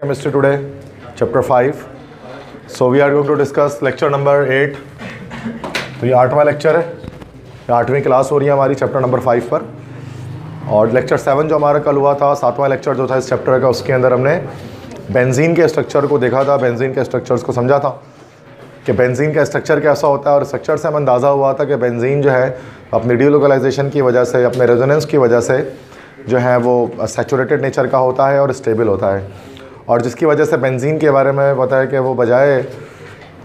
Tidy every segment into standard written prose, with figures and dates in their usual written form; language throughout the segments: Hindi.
Chemistry today, chapter 5. So we are going to discuss lecture number 8. तो ये 8वां लेक्चर है, 8वीं क्लास हो रही है हमारी चैप्टर नंबर 5 पर। और लेक्चर 7 जो हमारा कल हुआ था, 7वां लेक्चर जो था इस चैप्टर का, उसके अंदर हमने बेंजीन के स्ट्रक्चर को देखा था, बेंजीन के स्ट्रक्चर्स को समझा था कि बेंजीन का स्ट्रक्चर कैसा होता है। और स्ट्रक्चर से हमें अंदाज़ा हुआ था कि बेंजीन जो है अपनी डीलोकलाइजेशन की वजह से, अपने रेजोनेंस की वजह से जो है वो सैचुरेटेड नेचर का होता है और स्टेबल होता है, और जिसकी वजह से बेंजीन के बारे में पता है कि वो बजाय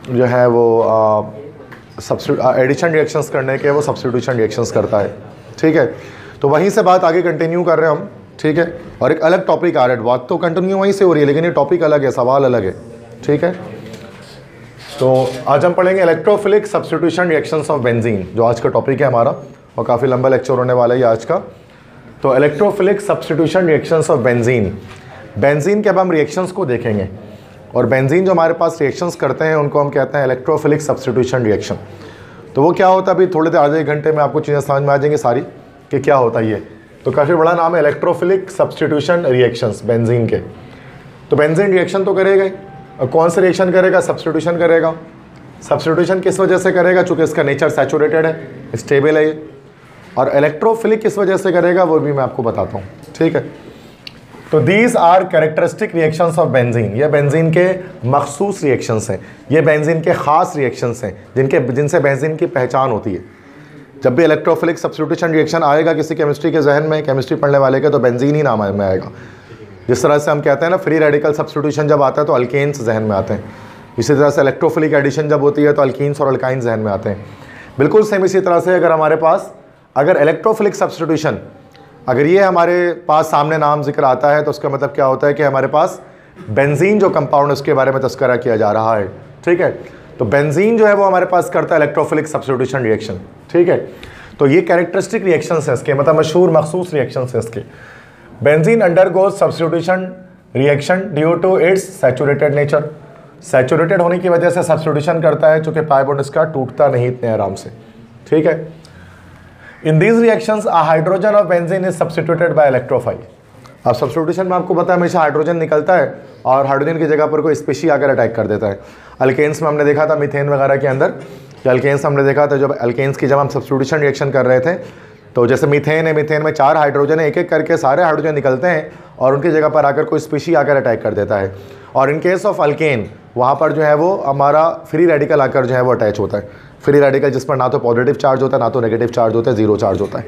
जो है वो एडिशन रिएक्शंस करने के वो सब्स्टिट्यूशन रिएक्शंस करता है। ठीक है, तो वहीं से बात आगे कंटिन्यू कर रहे हैं हम। ठीक है, और एक अलग टॉपिक आ रहा है, बात तो कंटिन्यू वहीं से हो रही है लेकिन ये टॉपिक अलग है, सवाल अलग है। ठीक है, तो आज हम पढ़ेंगे electrophilic substitution reactions of benzene, जो आज का टॉपिक है हमारा, और काफ़ी लंबा लेक्चर होने वाला है आज का। तो electrophilic substitution reactions of benzene, benzene के अब हम रिएक्शंस को देखेंगे, और बेंजीन जो हमारे पास रिएक्शंस करते हैं उनको हम कहते हैं इलेक्ट्रोफिलिक सब्स्टिट्यूशन रिएक्शन। तो वो क्या होता है, अभी थोड़े देर आधे घंटे में आपको चीज़ें समझ में आ जाएंगी सारी कि क्या होता है ये। तो काफ़ी बड़ा नाम है इलेक्ट्रोफिलिक सब्स्टिट्यूशन रिएक्शंस बेंजीन के। तो बेंजीन रिएक्शन तो करेगा ही, और कौन सा रिएक्शन करेगा? सब्स्टिट्यूशन करेगा। सब्स्टिट्यूशन किस वजह से करेगा? चूँकि इसका नेचर सैचुरेटेड है, स्टेबल है ये। और इलेक्ट्रोफिलिक किस वजह से करेगा वो भी मैं आपको बताता हूँ। ठीक है, तो these are characteristic reactions of benzene, ये बेंजीन के मखसूस रिएक्शंस हैं, ये बेंजीन के ख़ास रिएक्शंस हैं जिनसे बेंजीन की पहचान होती है। जब भी इलेक्ट्रोफिलिक सब्स्टिट्यूशन रिएक्शन आएगा किसी केमिस्ट्री के जहन में, केमिस्ट्री पढ़ने वाले के, तो बेंजीन ही नाम में आएगा। जिस तरह से हम कहते हैं ना फ्री रेडिकल सब्स्टिट्यूशन जब आता है तो अल्केन्स जहन में आते हैं, इसी तरह से इलेक्ट्रोफिलिक एडिशन जब होती है तो अल्कीन्स और अल्काइन जहन में आते हैं। बिल्कुल सेम इसी तरह से अगर हमारे पास अगर इलेक्ट्रोफिलिक सब्स्टिट्यूशन अगर ये हमारे पास सामने नाम जिक्र आता है तो उसका मतलब क्या होता है कि हमारे पास बेंजीन जो कंपाउंड उसके बारे में तस्करा किया जा रहा है। ठीक है, तो बेंजीन जो है वो हमारे पास करता है इलेक्ट्रोफिलिक सब्स्टिट्यूशन रिएक्शन। ठीक है, तो ये कैरेक्टरिस्टिक रिएक्शंस हैं इसके, मतलब मशहूर मखसूस रिएक्शंस हैं इसके। Benzene undergoes substitution reaction due to its saturated nature, saturated होने की वजह से सब्स्टिट्यूशन करता है, चूँकि पाई बॉन्ड इसका टूटता नहीं इतने आराम से। ठीक है, In these reactions, a hydrogen of benzene is substituted by electrophile. अब सब्स्टिट्यूशन में आपको पता है हमेशा हाइड्रोजन निकलता है और हाइड्रोजन की जगह पर कोई स्पेशी आकर अटैक कर देता है। अल्केन्स में हमने देखा था, मीथेन वगैरह के अंदर, अल्केन्स हमने देखा था, जब अल्केन्स की जब हम सब्स्टिट्यूशन रिएक्शन कर रहे थे तो जैसे मीथेन है, मीथेन में 4 हाइड्रोजन है, एक एक करके सारे हाइड्रोजन निकलते हैं और उनकी जगह पर आकर कोई स्पेशी आकर अटैक कर देता है। और इन केस ऑफ अल्केन वहाँ पर जो है वो हमारा फ्री रेडिकल आकर जो है वो अटैच होता है। फ्री रेडिकल जिस पर ना तो पॉजिटिव चार्ज होता है ना तो नेगेटिव चार्ज होता है, जीरो चार्ज होता है,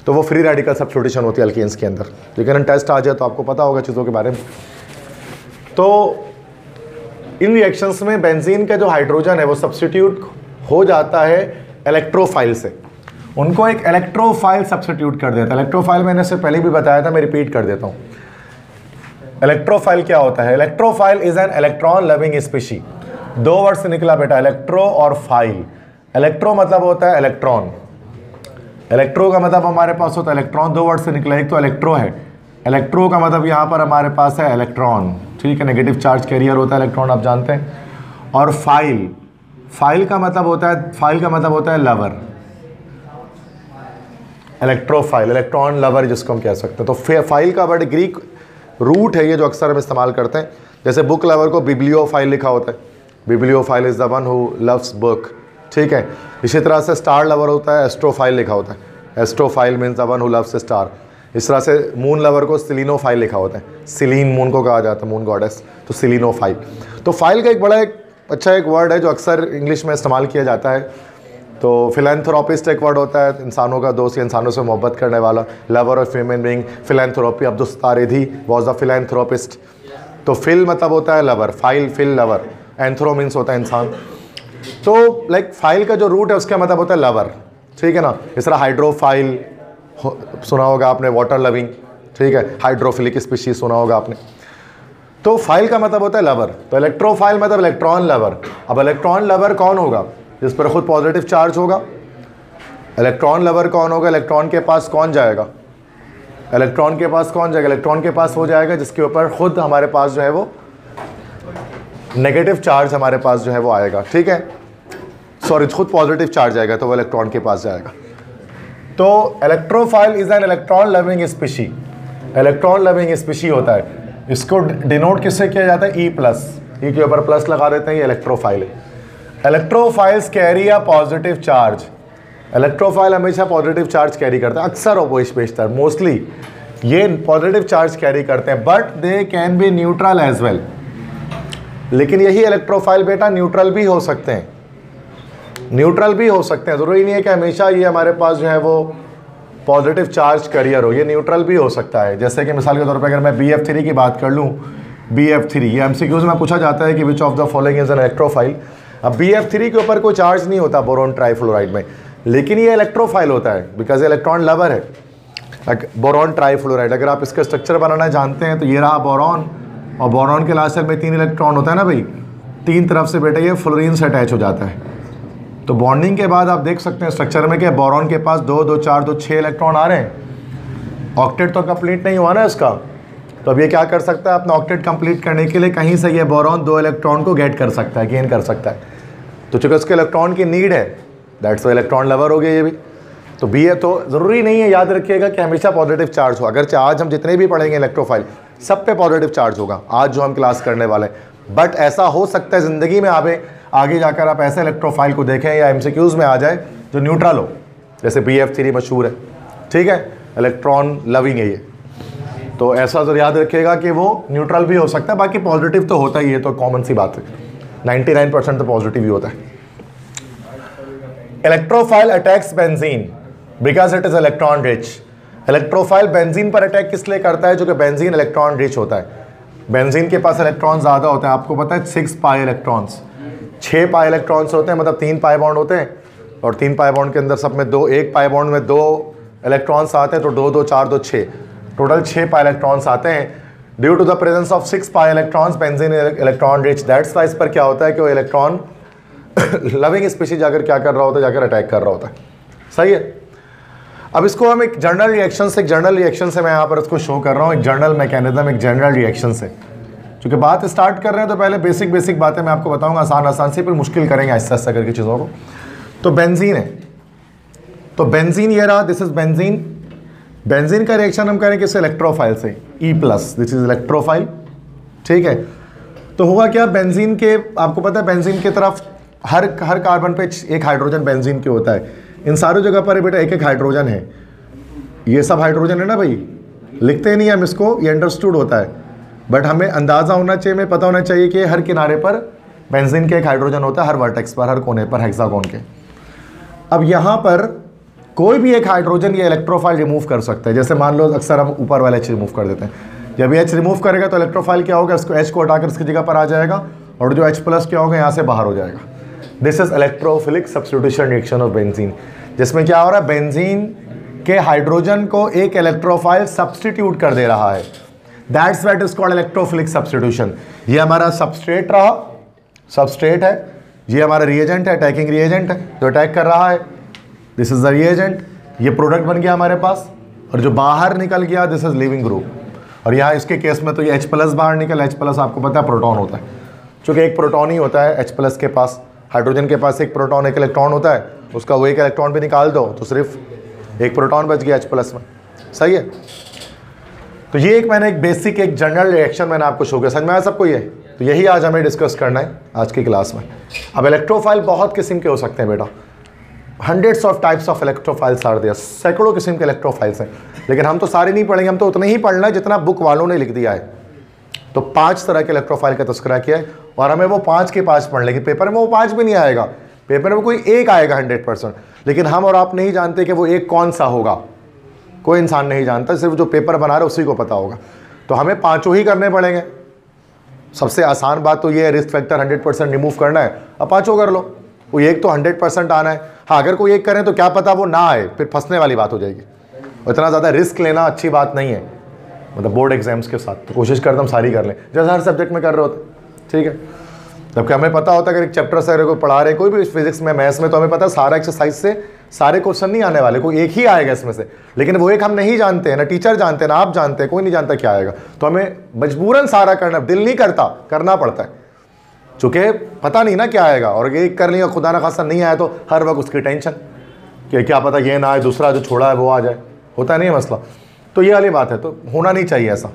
तो वो फ्री रेडिकल सब्स्टिट्यूशन होती है अल्केन्स के अंदर। लेकिन टेस्ट आ जाए तो आपको पता होगा चीज़ों के बारे में। तो इन रिएक्शंस में बेंजीन का जो हाइड्रोजन है वो सब्स्टिट्यूट हो जाता है इलेक्ट्रोफाइल से, उनको एक इलेक्ट्रोफाइल सब्स्टिट्यूट कर देता है। इलेक्ट्रोफाइल मैंने इससे पहले भी बताया था, मैं रिपीट कर देता हूँ। इलेक्ट्रोफाइल क्या होता है? Electrophile is an electron loving species. 2 word से निकला बेटा, इलेक्ट्रो और फाइल। इलेक्ट्रो मतलब होता है इलेक्ट्रॉन, इलेक्ट्रो का मतलब हमारे पास होता है इलेक्ट्रॉन, 2 वर्ड से निकला, एक तो इलेक्ट्रो है, इलेक्ट्रो का मतलब यहाँ पर हमारे पास है इलेक्ट्रॉन। ठीक है, नेगेटिव चार्ज कैरियर होता है इलेक्ट्रॉन, आप जानते हैं। और फाइल, फाइल का मतलब होता है लवर, इलेक्ट्रोफाइल, इलेक्ट्रॉन लवर जिसको हम कह सकते हैं। तो फाइल का वर्ड ग्रीक रूट है ये, जो अक्सर हम इस्तेमाल करते हैं। जैसे बुक लवर को बिब्लियोफाइल लिखा होता है, bibliophile is the one who loves book. ठीक है, इसी तरह से स्टार लवर होता है, एस्ट्रोफाइल लिखा होता है, astrophile means the one who loves star. इस तरह से मून लवर को सिलिनोफाइल लिखा होता है, सिलीन मून को कहा जाता है, मून गॉडेस, तो सिलिनोफाइल। तो फाइल का एक बड़ा अच्छा वर्ड है जो अक्सर इंग्लिश में इस्तेमाल किया जाता है। तो फिलैंथ्रोपिस्ट एक वर्ड होता है, इंसानों का दोस्त या इंसानों से मोहब्बत करने वाला, lover of human being, philanthropy, Abdul रिधी वाज द फिलैंथ्रोपिस्ट। तो फिल मतलब होता है lover, phile phil lover, anthro means होता है इंसान। तो लाइक फाइल का जो रूट है उसका मतलब होता है लवर। ठीक है ना, इस तरह हाइड्रोफाइल सुना होगा आपने, वाटर लविंग। ठीक है, हाइड्रोफिलिक स्पीशीज सुना होगा आपने। तो फाइल का मतलब होता है लवर, तो इलेक्ट्रोफाइल मतलब इलेक्ट्रॉन लवर। अब इलेक्ट्रॉन लवर कौन होगा? जिस पर खुद पॉजिटिव चार्ज होगा। इलेक्ट्रॉन लवर कौन होगा? इलेक्ट्रॉन के पास कौन जाएगा? इलेक्ट्रॉन के पास कौन जाएगा? इलेक्ट्रॉन के पास हो जाएगा जिसके ऊपर खुद हमारे पास जो है वो नेगेटिव चार्ज हमारे पास जो है वो आएगा। ठीक है, सॉरी, खुद पॉजिटिव चार्ज आएगा तो वो इलेक्ट्रॉन के पास जाएगा। तो electrophile is an electron loving species, electron loving species होता है। इसको डिनोट किससे किया जाता है? ई प्लस, ई के ऊपर प्लस लगा देते हैं, ये इलेक्ट्रोफाइल है। Electrophiles carry a positive charge, electrophile हमेशा पॉजिटिव चार्ज कैरी करते हैं, अक्सर बेशतर मोस्टली ये पॉजिटिव चार्ज कैरी करते हैं, but they can be neutral as well. लेकिन यही इलेक्ट्रोफाइल बेटा न्यूट्रल भी हो सकते हैं, न्यूट्रल भी हो सकते हैं, ज़रूरी नहीं है कि हमेशा ये हमारे पास जो है वो पॉजिटिव चार्ज कैरियर हो, ये न्यूट्रल भी हो सकता है। जैसे कि मिसाल के तौर पर अगर मैं BF3 की बात कर लूँ, BF3 ये MCQs में पूछा जाता है कि which of the following is an electrophile. अब BF3 के ऊपर कोई चार्ज नहीं होता बोरोन ट्राईफ्लोराइड में, लेकिन ये इलेक्ट्रोफाइल होता है बिकॉज इलेक्ट्रॉन लवर है। बोरोन ट्राईफ्लोराइड, अगर आप इसका स्ट्रक्चर बनाना जानते हैं तो ये रहा बोरॉन, और बोरॉन के लास्ट सेल में 3 इलेक्ट्रॉन होता है ना भाई, 3 तरफ से बेटा ये फ्लोरीन से अटैच हो जाता है। तो बॉन्डिंग के बाद आप देख सकते हैं स्ट्रक्चर में कि बोरॉन के पास 2 2 4 2 6 इलेक्ट्रॉन आ रहे हैं। ऑक्टेट तो कंप्लीट नहीं हुआ ना इसका, तो अब ये क्या कर सकता है, अपना ऑक्टेट कंप्लीट करने के लिए कहीं से ये बोरॉन 2 इलेक्ट्रॉन को गेट कर सकता है, गेन कर सकता है। तो चूंकि उसके इलेक्ट्रॉन की नीड है, दैट्स वाई इलेक्ट्रॉन लवर हो गया ये भी। तो बी है, तो ज़रूरी नहीं है, याद रखिएगा कि हमेशा पॉजिटिव चार्ज हो। अगर आज हम जितने भी पढ़ेंगे इलेक्ट्रोफाइल सब पे पॉजिटिव चार्ज होगा आज जो हम क्लास करने वाले हैं, बट ऐसा हो सकता है ज़िंदगी में आगे जाकर आप ऐसे इलेक्ट्रोफाइल को देखें या MCQs में आ जाए जो न्यूट्रल हो, जैसे BF3 मशहूर है, ठीक है, इलेक्ट्रॉन लविंग है ये। तो ऐसा तो याद रखिएगा कि वो न्यूट्रल भी हो सकता है, बाकी पॉजिटिव तो होता ही है, तो कॉमन सी बात है, 99% तो पॉजिटिव ही होता है। Electrophile attacks benzene because it is electron rich. Electrophile benzene पर अटैक किस लिए करता है? जो कि बेंजीन इलेक्ट्रॉन रिच होता है। बेंजीन के पास इलेक्ट्रॉन ज़्यादा होते हैं, आपको पता है 6 पाई इलेक्ट्रॉन्स, 6 पाई इलेक्ट्रॉन्स होते हैं, मतलब 3 पाई बॉन्ड होते हैं, और 3 पाई बॉन्ड के अंदर सब में 2, 1 पाई बॉन्ड में 2 इलेक्ट्रॉन्स आते हैं, तो 2 2 4 2 6, टोटल 6 पाई इलेक्ट्रॉन्स आते हैं। Due to the presence of 6 pi electrons benzene electron rich, that's why इस पर क्या होता है कि वो इलेक्ट्रॉन लविंग स्पीशीज जाकर क्या कर रहा होता है, जाकर अटैक कर रहा होता है। सही है। अब इसको हम एक जनरल रिएक्शन से मैं यहाँ पर इसको शो कर रहा हूँ, एक जनरल मैकेनिज्म, एक जनरल रिएक्शन से। चूँकि बात स्टार्ट कर रहे हैं तो पहले बेसिक बातें मैं आपको बताऊँगा, आसान से, फिर मुश्किल करेंगे आहिस्ता आहिस्ता करके चीज़ों को। तो बेंजीन है, तो बेंजीन ये रहा, दिस इज बेंजीन। बेंजीन का रिएक्शन हम करें किससे? इलेक्ट्रोफाइल से, E+, दिस इज इलेक्ट्रोफाइल, ठीक है। तो हुआ क्या, बेंजीन के, आपको पता है बेंजीन की तरफ हर कार्बन पे एक हाइड्रोजन बेंजीन के होता है। इन सारी जगह पर बेटा एक हाइड्रोजन है, ये सब हाइड्रोजन है ना भाई, लिखते नहीं हम इसको, ये अंडरस्टूड होता है, बट हमें अंदाज़ा होना चाहिए, हमें पता होना चाहिए कि हर किनारे पर बेंजीन के एक हाइड्रोजन होता है, हर वर्टेक्स पर, हर कोने पर, हेक्सागोन के। अब यहाँ पर कोई भी एक हाइड्रोजन ये इलेक्ट्रोफाइल रिमूव कर सकता है। जैसे मान लो अक्सर हम ऊपर वाला H रिमूव कर देते हैं, जब ये H रिमूव करेगा तो इलेक्ट्रोफाइल क्या होगा, इसको H को हटाकर इसकी जगह पर आ जाएगा, और जो H+ क्या होगा यहाँ से बाहर हो जाएगा। This is electrophilic substitution reaction of benzene, जिसमें क्या हो रहा है, बेंजीन के हाइड्रोजन को एक इलेक्ट्रोफाइल सब्स्टिट्यूट कर दे रहा है। That's what is called electrophilic substitution. ये हमारा सबस्ट्रेट रहा, सबस्ट्रेट है, ये हमारा रिएजेंट है, अटैकिंग रिएजेंट है जो अटैक कर रहा है, दिस इज द रिएजेंट, ये प्रोडक्ट बन गया हमारे पास, और जो बाहर निकल गया दिस इज लिविंग ग्रुप। और यहाँ इसके केस में तो ये H+ बाहर निकल, H+ आपको पता है प्रोटॉन होता है, चूँकि एक प्रोटॉन ही होता है H+ के पास, हाइड्रोजन के पास एक प्रोटॉन एक इलेक्ट्रॉन होता है, उसका वो एक इलेक्ट्रॉन भी निकाल दो तो सिर्फ एक प्रोटॉन बच गया H+ में। सही है। तो ये एक मैंने एक बेसिक एक जनरल रिएक्शन मैंने आपको शो किया, समझ में आया सबको ये? तो यही आज हमें डिस्कस करना है आज की क्लास में। अब इलेक्ट्रोफाइल बहुत किस्म के हो सकते हैं बेटा, hundreds of types of electrophiles are there, सैकड़ों किस्म के इलेक्ट्रोफाइल्स हैं, लेकिन हम तो सारे नहीं पढ़ेंगे, हम तो उतना ही पढ़ना है जितना बुक वालों ने लिख दिया है। तो 5 तरह के इलेक्ट्रोफाइल का तस्करा किया है, और हमें वो 5 के 5 पढ़ लेकिन पेपर में वो 5 भी नहीं आएगा, पेपर में कोई एक आएगा 100%, लेकिन हम और आप नहीं जानते कि वो एक कौन सा होगा, कोई इंसान नहीं जानता, सिर्फ जो पेपर बना रहा है उसी को पता होगा। तो हमें 5 ही करने पड़ेंगे। सबसे आसान बात तो ये है, रिस्क फैक्टर 100% रिमूव करना है, अब 5 कर लो, वो एक तो 100% आना है। हाँ, अगर कोई एक करें तो क्या पता वो ना आए, फिर फंसने वाली बात हो जाएगी। इतना ज़्यादा रिस्क लेना अच्छी बात नहीं है, मतलब बोर्ड एग्जाम्स के साथ। तो कोशिश करते हम सारी कर लें, जैसे हर सब्जेक्ट में कर रहे होते, ठीक है। जबकि हमें पता होता है अगर एक चैप्टर से अगर कोई पढ़ा रहे कोई भी फिजिक्स में, मैथ्स में, तो हमें पता है सारा एक्सरसाइज से सारे क्वेश्चन नहीं आने वाले, कोई एक ही आएगा इसमें से, लेकिन वो एक हम नहीं जानते हैं, ना टीचर जानते हैं, ना आप जानते हैं, कोई नहीं जानता क्या आएगा, तो हमें मजबूरन सारा करना, दिल नहीं करता, करना पड़ता है, चूँकि पता नहीं ना क्या आएगा। और एक कर लिया, खुदा ना खासा नहीं आया तो हर वक्त उसकी टेंशन कि क्या पता ये ना आए, दूसरा जो छोड़ा है वो आ जाए, होता नहीं है मसला। तो ये वाली बात है, तो होना नहीं चाहिए ऐसा।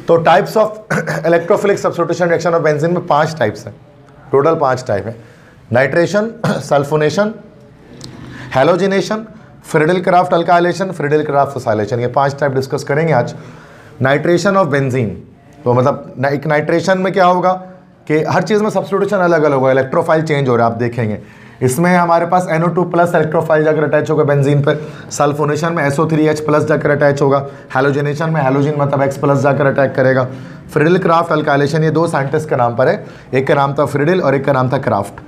तो types of electrophilic substitution reaction of benzene में 5 टाइप्स हैं, टोटल 5 टाइप है। Nitration, sulphonation, halogenation, Friedel Crafts alkylation, Friedel Crafts acylation, ये 5 टाइप डिस्कस करेंगे आज। नाइट्रेशन ऑफ बेंजीन, तो मतलब एक नाइट्रेशन में क्या होगा कि हर चीज़ में सब्स्टिट्यूशन अलग अलग होगा, इलेक्ट्रोफाइल चेंज हो रहा है, आप देखेंगे। इसमें हमारे पास NO2+ इलेक्ट्रोफाइल जाकर अटैच होगा बेंजीन पर। सल्फोनेशन में SO3H+ जाकर अटैच होगा। हैलोजिनेशन में हैलोजिन मतलब X+ जाकर अटैक करेगा। फ्रीडेल क्राफ्ट अल्काइलेशन, ये 2 साइंटिस्ट के नाम पर है, एक का नाम था फ्रीडेल और एक का नाम था क्राफ्ट।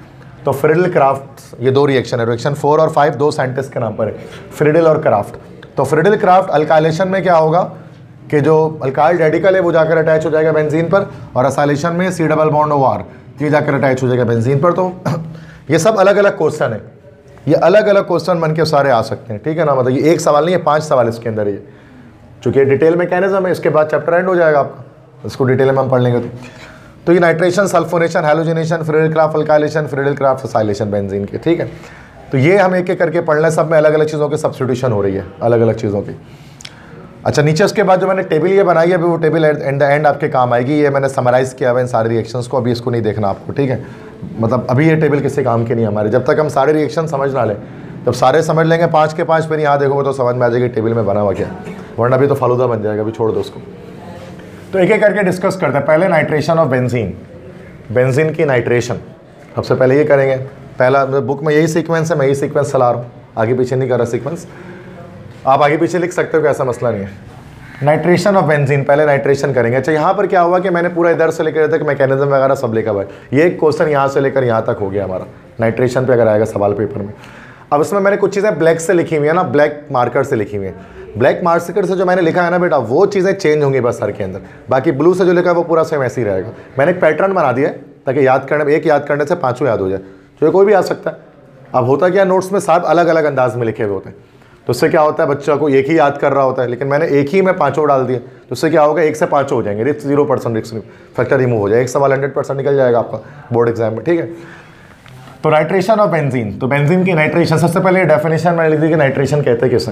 तो फ्रीडेल क्राफ्ट, ये 2 रिएक्शन है, रिएक्शन 4 और 5 2 साइंटिस्ट के नाम पर है, फ्रीडेल और क्राफ्ट। तो फ्रीडेल क्राफ्ट अल्काइलेशन में क्या होगा कि जो अल्काइल रेडिकल है वो जाकर अटैच हो जाएगा बेंजीन पर, और असाइलेशन में C+OR ये जाकर अटैच हो जाएगा बेंजीन पर। तो ये सब अलग अलग क्वेश्चन है, ये अलग अलग क्वेश्चन बन के सारे आ सकते हैं, ठीक है ना। मतलब ये एक सवाल नहीं है, 5 सवाल इसके अंदर ये, चूँकि डिटेल मैकेनिज्म है, इसके बाद चैप्टर एंड हो जाएगा आपका, इसको डिटेल में हम पढ़ लेंगे। तो ये nitration, sulphonation, halogenation, Friedel Crafts alkylation, Friedel Crafts acylation benzene के, ठीक है। तो ये हम एक एक करके पढ़ लें, सब में अलग अलग चीज़ों की सब्स्टिट्यूशन हो रही है, अलग अलग चीज़ों की। अच्छा, नीचे उसके बाद जो मैंने टेबल ये बनाई है, अभी वो टेबल एट द एंड आपके काम आएगी। ये मैंने समराइज़ किया हुआ इन सारे रिएक्शंस को, अभी इसको नहीं देखना आपको, ठीक है। मतलब अभी ये टेबल किसी काम की नहीं है हमारे, जब तक हम सारे रिएक्शन समझ ना लें, जब सारे समझ लेंगे 5 के 5 फिर यहाँ देखोगे तो समझ में आ जाएगी टेबल में बना हुआ क्या, वरना अभी तो फालूदा बन जाएगा, अभी छोड़ दो उसको। तो एक एक करके डिस्कस करते हैं। पहले नाइट्रेशन ऑफ बेंजीन, बेंजीन की नाइट्रेशन सबसे पहले ये करेंगे। पहला बुक में यही सीक्वेंस है, मैं यही सीक्वेंस चला रहा हूँ, आगे पीछे नहीं कर रहा सीक्वेंस, आप आगे पीछे लिख सकते हो, ऐसा मसला नहीं है। नाइट्रेशन ऑफ बेंजीन, पहले नाइट्रेशन करेंगे। अच्छा, यहाँ पर क्या हुआ कि मैंने पूरा इधर से लेकर तक मैकेनिज्म वगैरह सब लिखा हुआ है, ये एक क्वेश्चन यहाँ से लेकर यहाँ तक हो गया हमारा, नाइट्रेशन पे अगर आएगा सवाल पेपर में। अब इसमें मैंने कुछ चीज़ें ब्लैक से लिखी हुई है ना, ब्लैक मार्कर से लिखी हुई है। ब्लैक मार्कर से जो मैंने लिखा है ना बेटा, वो चीज़ें चेंज होंगी बस सर के अंदर, बाकी ब्लू से जो लिखा है वो पूरा सेम ऐसे ही रहेगा। मैंने एक पैटर्न बना दिया है ताकि याद करने, एक याद करने से 5 याद हो जाए, तो कोई भी आ सकता है। अब होता क्या, नोट्स में सब अलग अलग अंदाज में लिखे हुए होते हैं, तो उससे क्या होता है, बच्चा को एक ही याद कर रहा होता है, लेकिन मैंने एक ही में 5 डाल दिए, तो उससे क्या होगा, 1 से 5 हो जाएंगे, रिस्क 0%, रिस्क फैक्टर रिमूव हो जाएगा, एक सवाल 100% निकल जाएगा आपका बोर्ड एग्जाम में, ठीक है। तो नाइट्रेशन ऑफ बेंजीन, तो बेंजीन की नाइट्रेशन, सबसे पहले डेफिनेशन मैंने लिख दी कि नाइट्रेशन कहते हैं किसे।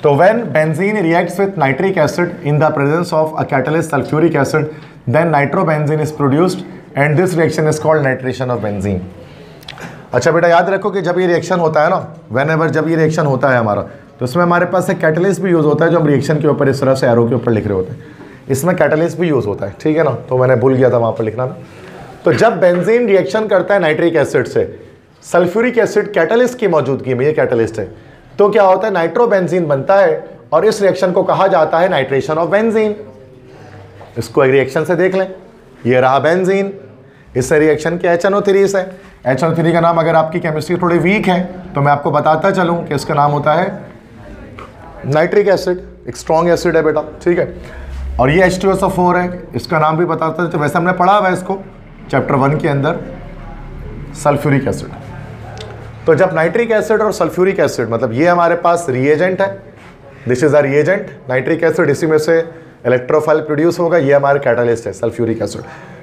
तो when benzene reacts with nitric acid in the presence of a catalyst sulphuric acid, then nitrobenzene is produced and this reaction is called nitration of benzene. अच्छा बेटा, याद रखो कि जब ये रिएक्शन होता है ना, व्हेनेवर जब ये रिएक्शन होता है हमारा, तो इसमें हमारे पास एक कैटलिस्ट भी यूज़ होता है, जो हम रिएक्शन के ऊपर इस तरह से एरो के ऊपर लिख रहे होते हैं, इसमें कैटलिस्ट भी यूज़ होता है, ठीक है ना। तो मैंने भूल गया था वहाँ पर लिखना। तो जब बेंजीन रिएक्शन करता है नाइट्रिक एसिड से, सल्फ्यूरिक एसिड कैटलिस्ट की मौजूदगी में, ये कैटलिस्ट है, तो क्या होता है, नाइट्रोबेंजीन बनता है, और इस रिएक्शन को कहा जाता है नाइट्रेशन ऑफ बेंजीन। इसको एक रिएक्शन से देख लें, ये रहा बेंजीन, इससे रिएक्शन किया HNO3 से। HNO3 का नाम, अगर आपकी केमिस्ट्री थोड़ी वीक है तो मैं आपको बताता चलूं कि इसका नाम होता है नाइट्रिक एसिड, एक स्ट्रॉन्ग एसिड है बेटा, ठीक है। और ये H2SO4 है, इसका नाम भी बताता है, तो वैसे हमने पढ़ा हुआ है इसको चैप्टर 1 के अंदर, सल्फ्यूरिक एसिड। तो जब नाइट्रिक एसिड और सल्फ्यूरिक एसिड, मतलब ये हमारे पास रिएजेंट है, this is a reagent, nitric acid, इसी में से इलेक्ट्रोफाइल प्रोड्यूस होगा, ये हमारे कैटलिस्ट है सल्फ्यूरिक एसिड।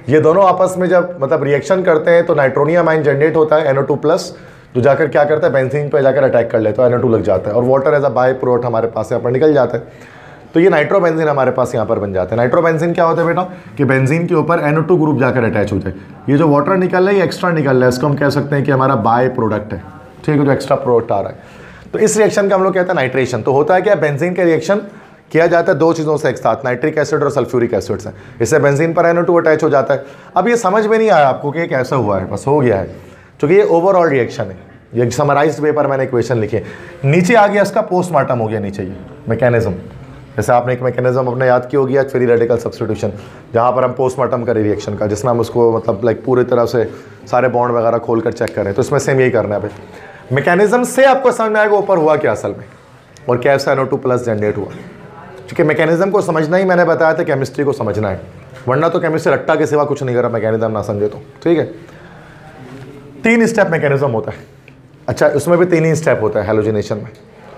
ये दोनों आपस में जब मतलब रिएक्शन करते हैं तो नाइट्रोनियम आयन जनरेट होता है NO2+, जो जाकर क्या करता है, बेंजीन पे जाकर अटैक कर लेता है, NO2 लग जाता है, और water as a by product हमारे पास यहाँ पर निकल जाता है। तो ये नाइट्रोबेंजीन हमारे पास यहाँ पर बन जाता है। नाइट्रोबेंजीन क्या होता है बेटा, कि बेंजीन के ऊपर NO2 ग्रुप जाकर अटैच होता है। ये जो वाटर निकल रहा है, ये एक्स्ट्रा निकल रहा है, इसको हम कह सकते हैं कि हमारा बाय प्रोडक्ट है, ठीक है, जो एक्स्ट्रा प्रोडक्ट आ रहा है। तो इस रिएक्शन का हम लोग कहते हैं नाइट्रेशन। तो होता है क्या, बेंजीन का रिएक्शन किया जाता है 2 चीज़ों से एक साथ, नाइट्रिक एसिड और सल्फ्यूरिक एसिड से। इससे बेंजीन पर NO2 अटैच हो जाता है। अब ये समझ में नहीं आया आपको कि ये कैसा हुआ है, बस हो गया है, क्योंकि ये ओवरऑल रिएक्शन है। ये समराइज्ड पेपर मैंने इक्वेशन लिखी है, नीचे आ गया इसका पोस्टमार्टम हो गया, नीचे ये मैकेनिज्म, जैसे आपने एक मैकेनिज्म अपने याद की होगी आज, फ्री रेडिकल सब्स्टिट्यूशन, जहाँ पर हम पोस्टमार्टम करें रिएक्शन का, जिसमें हम उसको मतलब लाइक पूरी तरह से सारे बॉन्ड वगैरह खोल कर चेक करें, तो इसमें सेम यही करना है भाई। मैकेनिज्म से आपको समझ में आएगा ऊपर हुआ क्या असल में, और कैसे NO2+ जनरेट हुआ, क्योंकि मैकेनिज्म को समझना ही मैंने बताया था, केमिस्ट्री को समझना है, वरना तो केमिस्ट्री रट्टा के सिवा कुछ नहीं कर रहा, मैकेनिज्म ना समझे तो, ठीक है। 3 स्टेप मैकेनिज्म होता है। अच्छा, उसमें भी 3 ही स्टेप होता है हैलोजिनेशन में,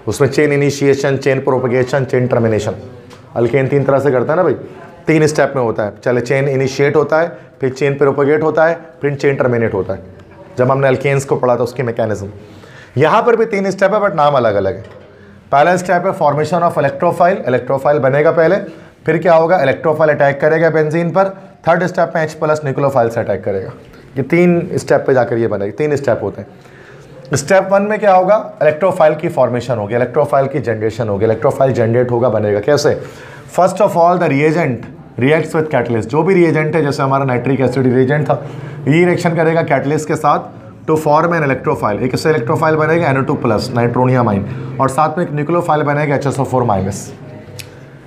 उसमें chain initiation, chain propagation, chain termination. Alkane 3 तरह से करता है ना भाई, 3 स्टेप में होता है। चले, चेन इनिशिएट होता है, फिर चेन प्रोपगेट होता है, फिर चेन टर्मिनेट होता है। जब हमने अल्केन्स को पढ़ा था उसकी मैकेनिज्म, यहाँ पर भी 3 स्टेप है, बट नाम अलग अलग है। पहला स्टेप है फॉर्मेशन ऑफ इलेक्ट्रोफाइल, इलेक्ट्रोफाइल बनेगा पहले, फिर क्या होगा, इलेक्ट्रोफाइल अटैक करेगा बेंजीन पर, थर्ड स्टेप में H+ निक्लोफाइल से अटैक करेगा। ये 3 स्टेप पे जाकर ये बनेगा, 3 स्टेप होते हैं। स्टेप 1 में क्या होगा, इलेक्ट्रोफाइल की फॉर्मेशन होगी, इलेक्ट्रोफाइल की जनरेशन होगी, इलेक्ट्रोफाइल जनरेट होगा, बनेगा कैसे, first of all the reagent reacts with catalyst. जो भी रिएजेंट है, जैसे हमारा नाइट्रिक एसिड रिएजेंट था, ये रिएक्शन करेगा कैटलिस्ट के साथ टू फॉर्म एन इलेक्ट्रोफाइल। एक इससे इलेक्ट्रोफाइल बनेगा NO2+ नाइट्रोनियामाइन, और साथ में एक न्यूक्लियोफाइल बनेगा HSO4-।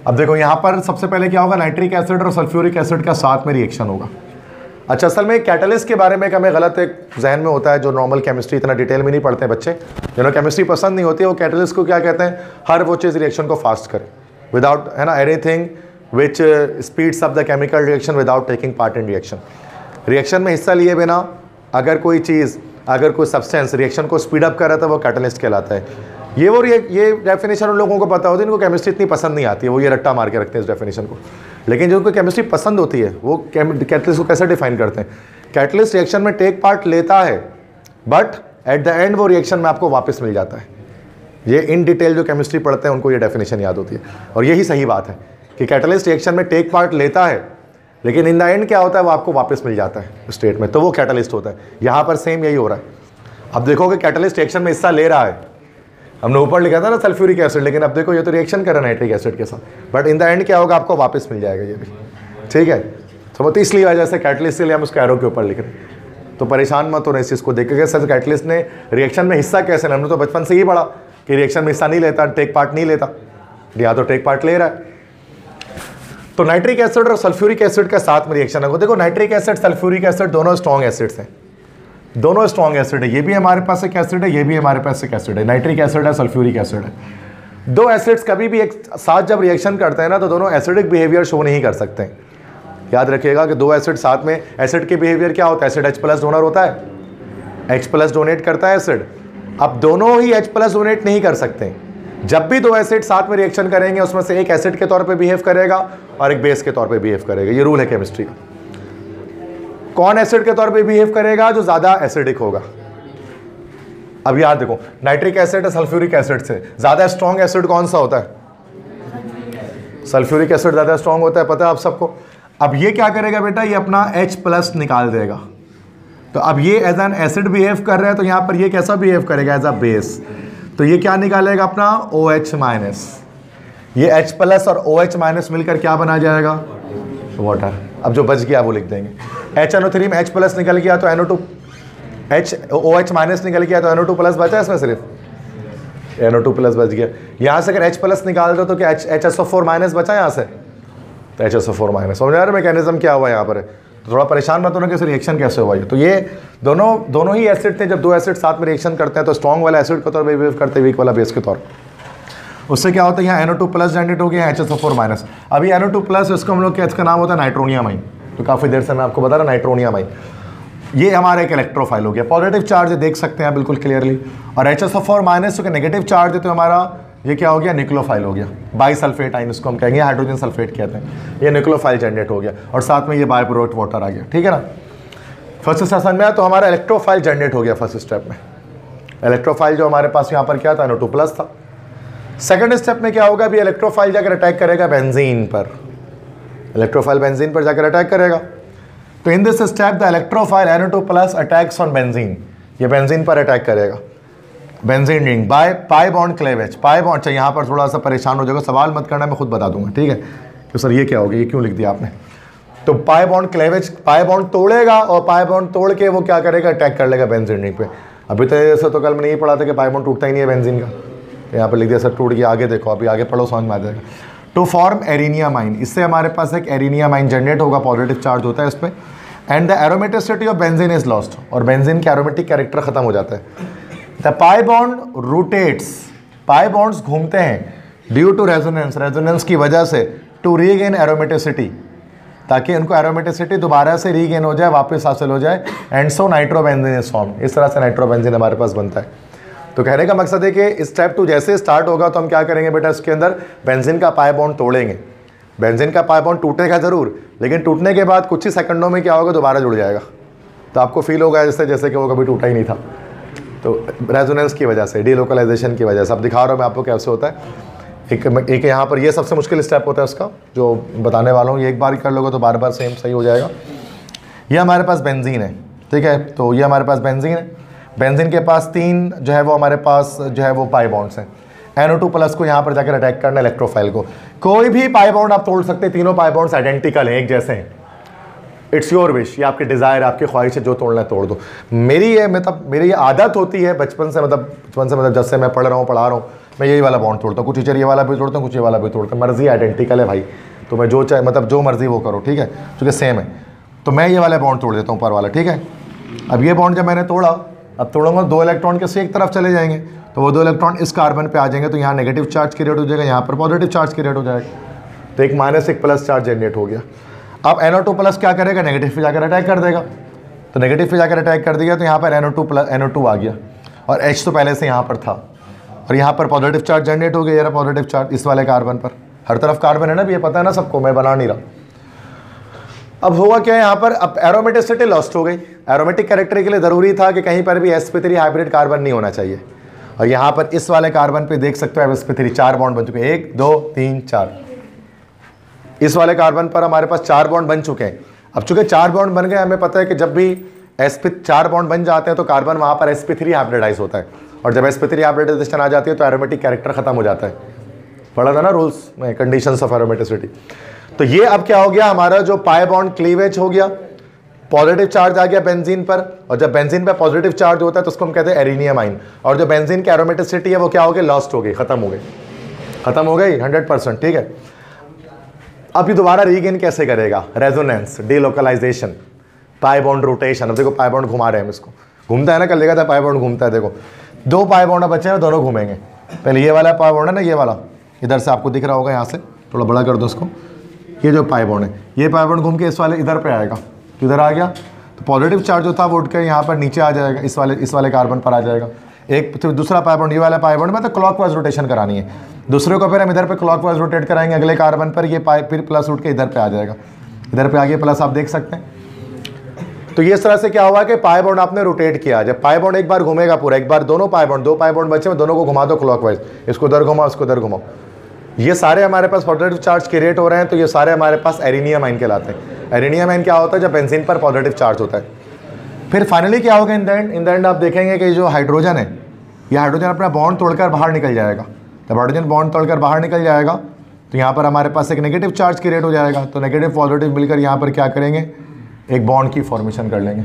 अब देखो यहाँ पर सबसे पहले क्या होगा, नाइट्रिक एसिड और सल्फ्यूरिक एसिड का साथ में रिएक्शन होगा। अच्छा, असल में कैटलिस्ट के बारे में एक हमें गलत एक जहन में होता है, जो नॉर्मल केमिस्ट्री इतना डिटेल में नहीं पढ़ते हैं बच्चे, जिन्हें केमिस्ट्री पसंद नहीं होती है, वो कैटलिस्ट को क्या कहते हैं, हर वो चीज़ रिएक्शन को फास्ट करे विदाउट, है ना, anything which speeds up the chemical reaction without taking part in reaction. Reaction में हिस्सा लिए बिना अगर कोई चीज़, अगर कोई सब्सटेंस रिएक्शन को स्पीड अप कर रहा था, वो कैटलिस्ट कहलाता है। ये डेफिनेशन उन लोगों को पता होती है, इनको केमिस्ट्री इतनी पसंद नहीं आती है, वो ये रट्टा मार के रखते हैं इस डेफिनेशन को। लेकिन जिनको केमिस्ट्री पसंद होती है, वो कैटलिस्ट को कैसे डिफाइन करते हैं, कैटलिस्ट रिएक्शन में टेक पार्ट लेता है, बट एट द एंड वो रिएक्शन में आपको वापस मिल जाता है। ये इन डिटेल जो केमिस्ट्री पढ़ते हैं उनको ये डेफिनेशन याद होती है, और यही सही बात है कि कैटलिस्ट रिएक्शन में टेक पार्ट लेता है, लेकिन इन द एंड क्या होता है, वो आपको वापस मिल जाता है स्टेट में, तो वो कैटलिस्ट होता है। यहाँ पर सेम यही हो रहा है। अब देखोगे कैटलिस्ट रिएक्शन में हिस्सा ले रहा है, हमने ऊपर लिखा था ना सल्फ्यूरिक एसिड, लेकिन अब देखो ये तो रिएक्शन कर रहा है नाइट्रिक एसिड के साथ, बट इन द एंड क्या होगा, आपको वापस मिल जाएगा ये भी, ठीक है। तो इसलिए वजह से कैटलिस्ट के लिए हम उसको एरो के ऊपर लिख रहे हैं, तो परेशान मत हो, इस चीज़ को देखेंगे सर कैटलिस्ट ने रिएक्शन में हिस्सा कैसे, हमने तो बचपन से ही पढ़ा कि रिएक्शन में हिस्सा नहीं लेता, टेक पार्ट नहीं लेता, यहाँ तो टेक पार्ट ले रहा है। तो नाइट्रिक एसिड और सल्फ्यूरिक एसिड के साथ में रिएक्शन है। देखो नाइट्रिक एसिड सल्फ्यूरिक एसिड दोनों स्ट्रॉन्ग एसिड्स हैं, दोनों स्ट्रॉन्ग एसिड है, ये भी हमारे पास एक एसिड है, ये भी हमारे पास एक एसिड है, नाइट्रिक एसिड है, सल्फ्यूरिक एसिड है। दो एसिड्स कभी भी एक साथ जब रिएक्शन करते हैं ना, तो दोनों एसिडिक बिहेवियर शो नहीं कर सकते। याद रखिएगा कि दो एसिड साथ में, एसिड के बिहेवियर क्या होता है, एसिड H+ डोनर होता है, H+ डोनेट करता है एसिड। अब दोनों ही H+ डोनेट नहीं कर सकते। जब भी दो एसिड साथ में रिएक्शन करेंगे, उसमें से एक एसिड के तौर पे बिहेव करेगा और एक बेस के तौर पे बिहेव करेगा। ये रूल है केमिस्ट्री का। कौन एसिड के तौर पे बिहेव करेगा, जो ज्यादा एसिडिक होगा। अब याद देखो, नाइट्रिक एसिड सल्फ्यूरिक एसिड से ज्यादा स्ट्रॉन्ग एसिड कौन सा होता है, सल्फ्यूरिक एसिड ज्यादा स्ट्रॉन्ग होता है, पता है आप सबको। अब ये क्या करेगा बेटा, ये अपना H+ निकाल देगा। तो अब ये एज एन एसिड बिहेव कर रहा है, तो यहां पर ये कैसा बिहेव करेगा, एज अ बेस। तो ये क्या निकालेगा अपना OH-। ये H+ और OH- मिलकर क्या बना जाएगा, वाटर। अब जो बच गया वो लिख देंगे। HNO3 में H+ निकल गया तो NO2, OH- निकल गया तो NO2+ बचा इसमें, सिर्फ NO2+ बच गया। यहाँ से अगर H+ निकाल दो तो क्या HSO4- बचा यहाँ से, तो HSO4-। समझ आ रहा है मैकेनिज्म क्या हुआ यहाँ पर। तो थोड़ा परेशान मत होना कि रिएक्शन कैसे हुआ ये। तो ये दोनों ही एसिड थे, जब दो एसिड साथ में रिएक्शन करते हैं तो स्ट्रॉन्ग वाला एसिड के तौर पर बिहेव करते हैं, वीक वाला बेस के तौर पर। उससे क्या होता है, यहाँ NO2+ जनरेट हो गया, HSO4-। अभी NO2+, इसको हम लोग क्या, इसका नाम होता है नाइट्रोनियामाइन। तो काफ़ी देर से मैं आपको बता रहा नाइट्रोनियामाइन। ये हमारा एक इलेक्ट्रोफाइल हो गया, पॉजिटिव चार्ज देख सकते हैं बिल्कुल क्लियरली। और HSO4- जो कि नेगेटिव चार्ज है, तो हमारा ये क्या हो गया, निक्लोफाइल हो गया। बाईसल्फेट आयन इसको हम कहेंगे, हाइड्रोजन सल्फेट कहते हैं। ये निक्लोफाइल जनरेट हो गया और साथ में ये बाय प्रोडक्ट वाटर आ गया, ठीक है ना। फर्स्ट सेशन में तो हमारा इलेक्ट्रोफाइल जनरेट हो गया फर्स्ट स्टेप में। इलेक्ट्रोफाइल जो हमारे पास यहाँ पर क्या था, NO2+ था। सेकंड स्टेप में क्या होगा, अभी इलेक्ट्रोफाइल जाकर अटैक करेगा बेंजीन पर। इलेक्ट्रोफाइल बेंजीन पर जाकर अटैक करेगा। तो in this step the electrophile NO2+ attacks on benzene. ये बेंजीन पर अटैक करेगा, benzene ring by pi bond cleavage. Pi bond, अच्छा यहाँ पर थोड़ा सा परेशान हो जाएगा, सवाल मत करना, मैं खुद बता दूंगा, ठीक है। तो सर ये क्या हो गया, ये क्यों लिख दिया आपने। तो pi bond cleavage, pi bond तोड़ेगा और पाई बॉन्ड तोड़ के वो क्या करेगा, अटैक कर लेगा बेंजीन रिंग पे। अभी तो ऐसा तो कल में नहीं पढ़ा था कि पाई बॉन्ड टूटता ही नहीं है बेंजीन का, यहाँ पर लिख दिया सर टूट गया। आगे देखो, अभी आगे पढ़ो, समझ में आ जाएगा। टू फॉर्म एरिनियामाइन, इससे हमारे पास एक एरिनियामाइन जनरेट होगा, पॉजिटिव चार्ज होता है इस पर। And the aromaticity of benzene is lost, और बेंजीन के एरोमेटिक कैरेक्टर खत्म हो जाता है। The pi bond rotates, pi bonds घूमते हैं ड्यू टू रेजोनेंस, रेजोनेंस की वजह से, टू रीगेन एरोमेटिसिटी, ताकि उनको एरोमेटिसिटी दोबारा से रीगेन हो जाए, वापस हासिल हो जाए। And so nitrobenzene is form, इस तरह से नाइट्रोबेंजीन हमारे पास बनता है। तो कहने का मकसद है कि स्टेप 2 जैसे स्टार्ट होगा तो हम क्या करेंगे बेटा, इसके अंदर बेंजीन का पाई बॉन्ड तोड़ेंगे। बेंजीन का पाई बॉन्ड टूटेगा जरूर, लेकिन टूटने के बाद कुछ ही सेकंडों में क्या होगा, दोबारा जुड़ जाएगा। तो आपको फील होगा जैसे कि वो कभी टूटा ही नहीं था। तो रेजोनेंस की वजह से, डीलोकलाइजेशन की वजह से, अब दिखा रहा हूँ मैं आपको कैसे होता है। एक यहाँ पर ये सबसे मुश्किल स्टेप होता है उसका, जो बताने वाला हूँ। ये एक बार कर लोगे तो बार बार सेम सही हो जाएगा। ये हमारे पास बेंजीन है, ठीक है। तो ये हमारे पास बेंजीन है। बेंजीन के पास 3 जो है वो हमारे पास जो है वो पाई बॉन्ड्स हैं। NO2 प्लस को यहाँ पर जाकर अटैक करना है इलेक्ट्रोफाइल को। कोई भी पाई बॉन्ड आप तोड़ सकते हैं, तीनों पाई बॉन्ड्स आइडेंटिकल हैं, एक जैसे हैं। इट्स योर विश, ये आपकी डिज़ायर, आपकी ख्वाहिश है, जो तोड़ना है तोड़ दो। मेरी ये आदत होती है बचपन से, मतलब जब से मैं पढ़ रहा हूँ, पढ़ा रहा हूँ, मैं यही वाला बॉन्ड तोड़ता हूँ। कुछ टीचर ये वाला भी तोड़ता हूँ, कुछ ये वाला भी तोड़ता हूँ। मर्जी आइडेंटिकल है भाई, तो मैं जो चाहे मतलब जो मर्जी वो करो, ठीक है, क्योंकि सेम है। तो मैं ये वाला बॉन्ड तोड़ देता हूँ ऊपर वाला, ठीक है। अब ये बॉन्ड जब मैंने तोड़ा, अब तोड़ूंगा 2 इलेक्ट्रॉन कैसे एक तरफ चले जाएंगे, तो वो 2 इलेक्ट्रॉन इस कार्बन पे आ जाएंगे, तो यहाँ नेगेटिव चार्ज क्रिएट हो जाएगा, यहाँ पर पॉजिटिव चार्ज क्रिएट हो जाएगा। तो एक माइनस एक प्लस चार्ज जनरेट हो गया। अब NO2 प्लस क्या करेगा, नेगेटिव पे जाकर अटैक कर देगा। तो नेगेटिव पे जाकर अटैक कर दिया तो यहाँ पर NO2 आ गया, और H तो पहले से यहाँ पर था, और यहाँ पर पॉजिटिव चार्ज जनरेट हो गया। ये रहा पॉजिटिव चार्ज इस वाले कार्बन पर। हर तरफ कार्बन है ना, ये पता है ना सबको, मैं बना नहीं रहा। अब हुआ क्या है यहाँ पर, अब एरोमेटिसिटी लॉस्ट हो गई। एरोमेटिक कैरेक्टर के लिए ज़रूरी था कि कहीं पर भी sp3 हाइब्रिड कार्बन नहीं होना चाहिए। और यहाँ पर इस वाले कार्बन पे देख सकते हो sp3 4 बॉन्ड बन चुके हैं, 1 2 3 4। इस वाले कार्बन पर हमारे पास 4 बॉन्ड बन चुके हैं। अब चूंकि 4 बॉन्ड बन गए, हमें पता है कि जब भी sp4 बॉन्ड बन जाते हैं तो कार्बन वहाँ पर sp3 हाइब्रिडाइज होता है, और जब sp3 हाइब्रिडाइजेशन आ जाती है तो एरोमेटिक कैरेक्टर खत्म हो जाता है। पढ़ा था ना रूल्स में, कंडीशंस ऑफ एरोमेटिसिटी। तो ये अब क्या हो गया, हमारा जो पाई बॉन्ड क्लीवेज हो गया, पॉजिटिव चार्ज आ गया बेंजीन पर, और जब बेंजीन पर पॉजिटिव चार्ज होता है तो उसको हम कहते हैं एरिनियम आइन। और जो बेंजीन की एरोमेटिसिटी है वो क्या हो गई, लॉस्ट हो गई, खत्म हो गई 100%, ठीक है। अब ये दोबारा रीगेन कैसे करेगा, resonance, delocalisation, pi bond rotation. अब देखो पाई बॉन्ड घुमा रहे हैं हम इसको, घूमता है ना, कल देखा था पाई बॉन्ड घूमता है। देखो 2 पाई बॉन्ड बचे हैं, दोनों घूमेंगे। पहले ये वाला पाई बॉन्ड है ना, ये वाला इधर से आपको दिख रहा होगा, यहाँ से थोड़ा बड़ा कर दो इसको। ये जो पाई बॉन्ड है, ये पाई बॉन्ड घूम के इस वाले इधर पे आएगा, तो इधर आ गया, तो पॉजिटिव चार्ज जो था वो उठ के यहाँ पर नीचे आ जाएगा, इस वाले कार्बन पर आ जाएगा। एक तो दूसरा पाई बॉन्ड, ये वाला पाई बॉन्ड में तो क्लॉकवाइज रोटेशन करानी है, दूसरे को फिर हम इधर पे क्लॉकवाइज रोटेट कराएंगे अगले कार्बन पर, ये पाई फिर प्लस उठ के इधर पे आ जाएगा, इधर पे आ गया प्लस, आप देख सकते हैं। तो ये इस तरह से क्या हुआ कि पाई बॉन्ड आपने रोटेट किया। जब पाई बॉन्ड एक बार घूमेगा पूरा, एक बार दोनों पाई बॉन्ड, 2 पाई बॉन्ड बचे, दोनों को घुमा दो क्लॉकवाइज, इसको इधर घुमाओ, इसको इधर घुमाओ, ये सारे हमारे पास पॉजिटिव चार्ज क्रिएट हो रहे हैं। तो ये सारे हमारे पास एरिनियम आइन कहलाते हैं। एरिनियम आइन क्या होता है, जब बेंजीन पर पॉजिटिव चार्ज होता है। फिर फाइनली क्या होगा, इन द एंड आप देखेंगे कि जो हाइड्रोजन है, ये हाइड्रोजन अपना बॉन्ड तोड़कर बाहर निकल जाएगा। जब हाइड्रोजन बॉन्ड तोड़कर बाहर निकल जाएगा तो यहाँ पर हमारे पास एक नेगेटिव चार्ज क्रिएट हो जाएगा। तो नेगेटिव पॉजिटिव मिलकर यहाँ पर क्या करेंगे, एक बॉन्ड की फॉर्मेशन कर लेंगे।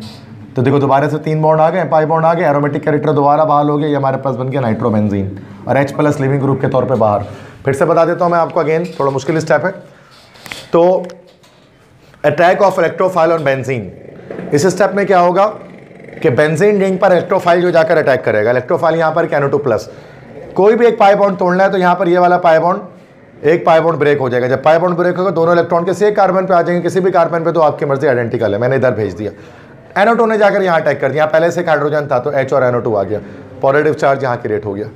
तो देखो दोबारा से 3 बॉन्ड आ गए, पाई बॉन्ड आ गए, एरोमेटिक कैरेक्टर दोबारा बहाल हो गया। ये हमारे पास बन गया नाइट्रोबेंजीन, और H प्लस लिविंग ग्रुप के तौर पे बाहर। फिर से बता देता हूँ मैं आपको, अगेन थोड़ा मुश्किल स्टेप है। तो attack of electrophile on benzene, इस स्टेप में क्या होगा कि बेंजीन रिंग पर इलेक्ट्रोफाइल जो जाकर अटैक करेगा, इलेक्ट्रोफाइल यहाँ पर NO2 प्लस, कोई भी एक पाई बॉन्ड तोड़ना है तो यहाँ पर ये वाला पाई बॉन्ड, एक पाई बॉन्ड ब्रेक हो जाएगा। जब पाई बॉन्ड ब्रेक होगा, दोनों इलेक्ट्रॉन किसी एक कार्बन पे आ जाएंगे, किसी भी कार्बन पे, तो आपकी मर्जी आइडेंटिकल है, मैंने इधर भेज दिया। NO2 ने जाकर यहाँ अटैक कर दिया, पहले से एक हाइड्रोजन था तो H और NO2 आ गया, पॉजिटिव चार्ज यहाँ क्रिएट हो गया।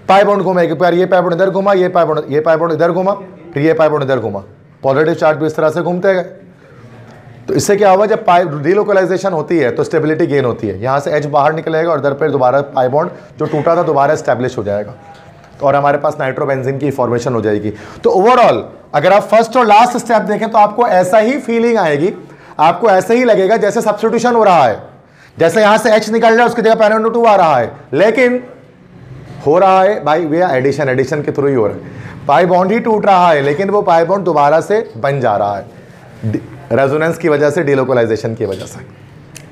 पाई बॉन्ड घूमेगा, प्यार ये पाई बॉन्ड इधर घुमा, ये पाई बॉन्ड इधर घुमा, फिर ये पाई बॉन्ड इधर घुमा, पॉजिटिव चार्ज भी इस तरह से घूमते गए। तो इससे क्या होगा, जब पाई डीलोकलाइजेशन होती है तो स्टेबिलिटी गेन होती है, यहाँ से H बाहर निकलेगा और इधर पर दोबारा पाई बॉन्ड जो टूटा था दोबारा स्टैब्लिश हो जाएगा, और हमारे पास नाइट्रोबेंजीन की फॉर्मेशन हो जाएगी। तो ओवरऑल अगर आप फर्स्ट और लास्ट स्टेप देखें तो आपको ऐसा ही फीलिंग आएगी, आपको ऐसे ही लगेगा जैसे सब्स्टिट्यूशन हो रहा है, जैसे यहां से H निकल रहा है उसकी जगह पर NO2 आ रहा है, लेकिन हो रहा है भाई भैया एडिशन के थ्रू ही हो रहा है। पाई बॉन्ड ही टूट रहा है, लेकिन वो पाई बॉन्ड दोबारा से बन जा रहा है रेजोनेंस की वजह से, डीलोकलाइजेशन की वजह से।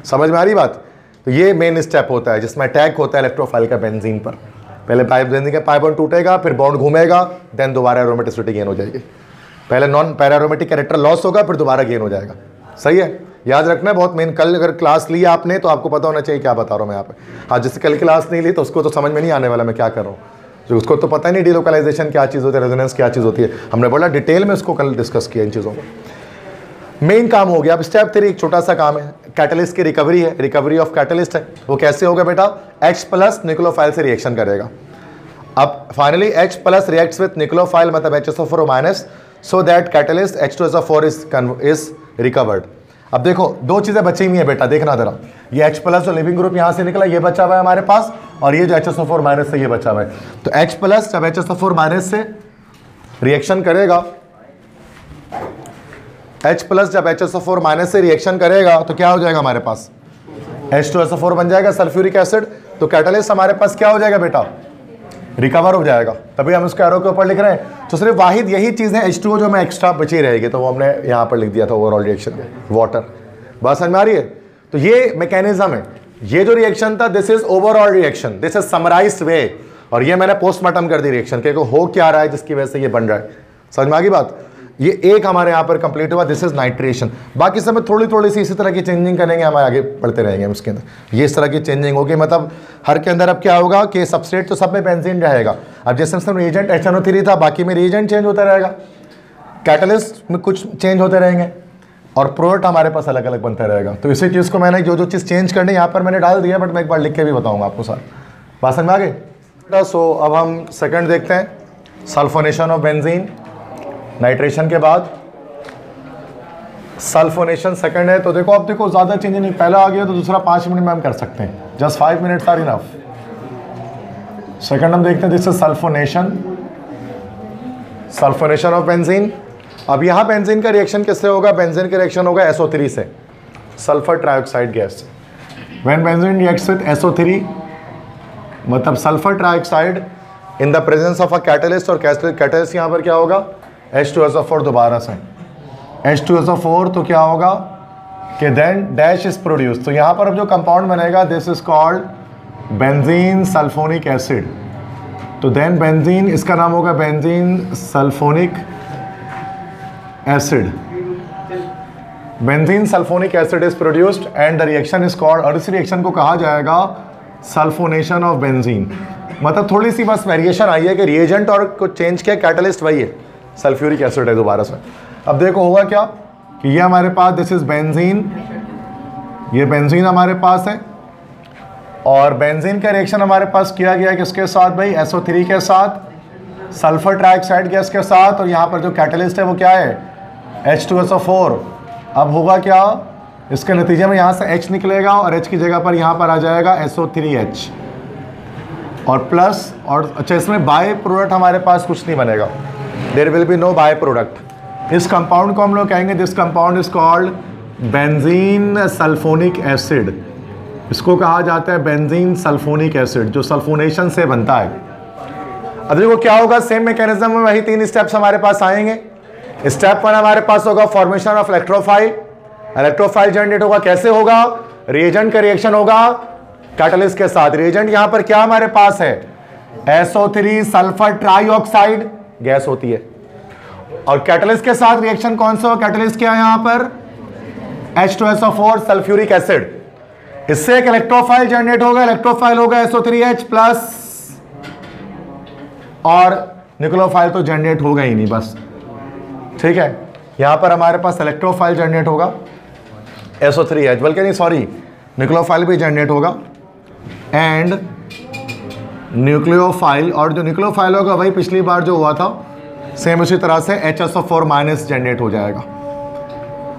समझ में आ रही बात। तो ये मेन स्टेप होता है जिसमें अटैक होता है इलेक्ट्रोफाइल का बेंजीन पर। पहले बेंजीन का पाई बॉन्ड टूटेगा, फिर बॉन्ड घूमेगा, देन दोबारा एरोमेटिसिटी गेन हो जाएगी। पहले नॉन पैरारोमेटिक कैरेक्टर लॉस होगा, फिर दोबारा गेन हो जाएगा। सही है, याद रखना है बहुत मेन। कल अगर क्लास ली आपने तो आपको पता होना चाहिए क्या बता रहा हूँ मैं यहाँ पे। हाँ, जिससे कल क्लास नहीं ली तो उसको तो समझ में नहीं आने वाला मैं क्या कर रहा हूँ, जो उसको तो पता ही नहीं डीलोकलाइजेशन क्या चीज़ होती है, रेजोनेंस क्या चीज़ होती है। हमने बोला डिटेल में उसको कल डिस्कस किया इन चीज़ों को। मेन काम हो गया। अब स्टेप 3 एक छोटा सा काम है, कैटलिस्ट की रिकवरी है, रिकवरी ऑफ कैटलिस्ट है। वो कैसे होगा बेटा, H प्लस निक्लोफाइल से रिएक्शन करेगा। अब finally H plus reacts with nucleophile मतलब HSO4 minus, so that catalyst H2SO4 is recovered. अब देखो 2 चीजें बची हुई है बेटा, देखना जरा, ये H प्लस जो लिविंग ग्रुप यहां से निकला ये बचा हुआ है हमारे पास, और ये जो HSO4 माइनस से ये बचा हुआ है। तो H प्लस जब HSO4 माइनस से रिएक्शन करेगा H प्लस जब HSO4 माइनस से रिएक्शन करेगा तो क्या हो जाएगा हमारे पास, H2SO4 बन जाएगा सल्फ्यूरिक एसिड। तो कैटलिस्ट हमारे पास क्या हो जाएगा बेटा, रिकवर हो जाएगा, तभी हम उसके एरो के ऊपर लिख रहे हैं। तो सिर्फ वाहिद यही चीज़ है H2O जो हमें एक्स्ट्रा बची रहेगी, तो वो हमने यहाँ पर लिख दिया था ओवरऑल रिएक्शन में वाटर। बात समझ में आ रही है? तो ये मैकेनिज्म है, ये जो रिएक्शन था this is overall reaction, this is summarised way, और ये मैंने पोस्टमार्टम कर दी रिएक्शन के हो क्या रहा है जिसकी वजह से ये बन रहा है। समझ में आ गई बात? ये एक हमारे यहाँ पर कंप्लीट हुआ, दिस इज नाइट्रेशन। बाकी सब में थोड़ी थोड़ी सी इसी तरह की चेंजिंग करेंगे, हम आगे बढ़ते रहेंगे उसके अंदर। ये इस तरह की चेंजिंग होगी, मतलब हर के अंदर अब क्या होगा कि सबस्ट्रेट तो सब में बेंजीन रहेगा। अब जैसे सब रिएजेंट HNO3 था, बाकी में रिएजेंट चेंज होता रहेगा, कैटलिस्ट में कुछ चेंज होते रहेंगे, और प्रोडक्ट हमारे पास अलग अलग बनता रहेगा। तो इसी चीज़ को मैंने जो जो चीज़ चेंज करनी यहाँ पर मैंने डाल दिया, बट मैं एक बार लिख के भी बताऊँगा आपको सर। बात समझ में आ गई? सो अब हम सेकंड देखते हैं, सल्फोनेशन ऑफ बेंजीन। नाइट्रेशन के बाद सल्फोनेशन सेकंड है। तो देखो अब देखो ज़्यादा चेंज नहीं, पहला आ गया तो दूसरा 5 मिनट में हम कर सकते हैं, just 5 minutes are enough. Second हम देखते हैं, this is sulphonation, sulphonation of benzene. अब यहाँ बेंजीन का रिएक्शन किससे होगा, बेंजीन का रिएक्शन होगा SO3 से, sulphur trioxide gas. When benzene reacts with SO3 मतलब sulphur trioxide in the presence of a catalyst, और कैटलिस्ट यहाँ पर क्या होगा, H2SO4 दोबारा से H2SO4, तो क्या होगा कि देन डैश इज प्रोड्यूस। तो यहाँ पर अब जो कंपाउंड बनेगा this is called benzene sulphonic acid. तो देन बेंजीन, इसका नाम होगा benzene sulphonic acid. Benzene sulphonic acid is produced and the reaction is called, और इस रिएक्शन को कहा जाएगा सल्फोनेशन ऑफ बेंजीन। मतलब थोड़ी सी बस वेरिएशन आई है कि रिएजेंट और कुछ चेंज किया, कैटलिस्ट वही है, सल्फ्यूरिक एसिड है दोबारा से। अब देखो होगा क्या कि ये हमारे पास दिस इज बेंजीन, ये बेंजीन हमारे पास है, और बेंजीन का रिएक्शन हमारे पास किया गया किसके साथ भाई, SO3 के साथ, सल्फर ट्राइऑक्साइड गैस के साथ, और यहाँ पर जो कैटलिस्ट है वो क्या है, H2SO4। अब होगा क्या, इसके नतीजे में यहाँ से H निकलेगा और H की जगह पर यहाँ पर आ जाएगा SO3H और प्लस, और अच्छा इसमें बाय प्रोडक्ट हमारे पास कुछ नहीं बनेगा, there will be no by product. इस कंपाउंड को हम लोग कहेंगे, this compound is called benzene sulphonic acid. इसको कहा जाता है बेंजीन सल्फोनिक एसिड, जो सल्फोनेशन से बनता है। अब देखो क्या होगा, सेम मैकेनिज्म में वही 3 स्टेप्स हमारे पास आएंगे। स्टेप 1 हमारे पास होगा formation of electrophile. Electrophile generate होगा, कैसे होगा, रिएजेंट का रिएक्शन होगा कैटलिस्ट के साथ। रिएजेंट यहां पर क्या हमारे पास है, SO3 सल्फर ट्राइऑक्साइड गैस होती है, और कैटलिस्ट के साथ रिएक्शन कौन सा हो, कैटलिस्ट क्या है यहां पर, H2SO4 सल्फ्यूरिक एसिड। इससे एक इलेक्ट्रोफाइल जनरेट होगा, इलेक्ट्रोफाइल होगा SO3H प्लस, और न्यूक्लियोफाइल तो जनरेट होगा ही नहीं बस, ठीक है। यहां पर हमारे पास इलेक्ट्रोफाइल जनरेट होगा SO3H, बल्कि नहीं सॉरी, न्यूक्लियोफाइल भी जनरेट होगा एंड न्यूक्लियोफाइल, और जो न्यूक्लियोफाइल होगा वही पिछली बार जो हुआ था सेम उसी तरह से HSO4 माइनस जनरेट हो जाएगा।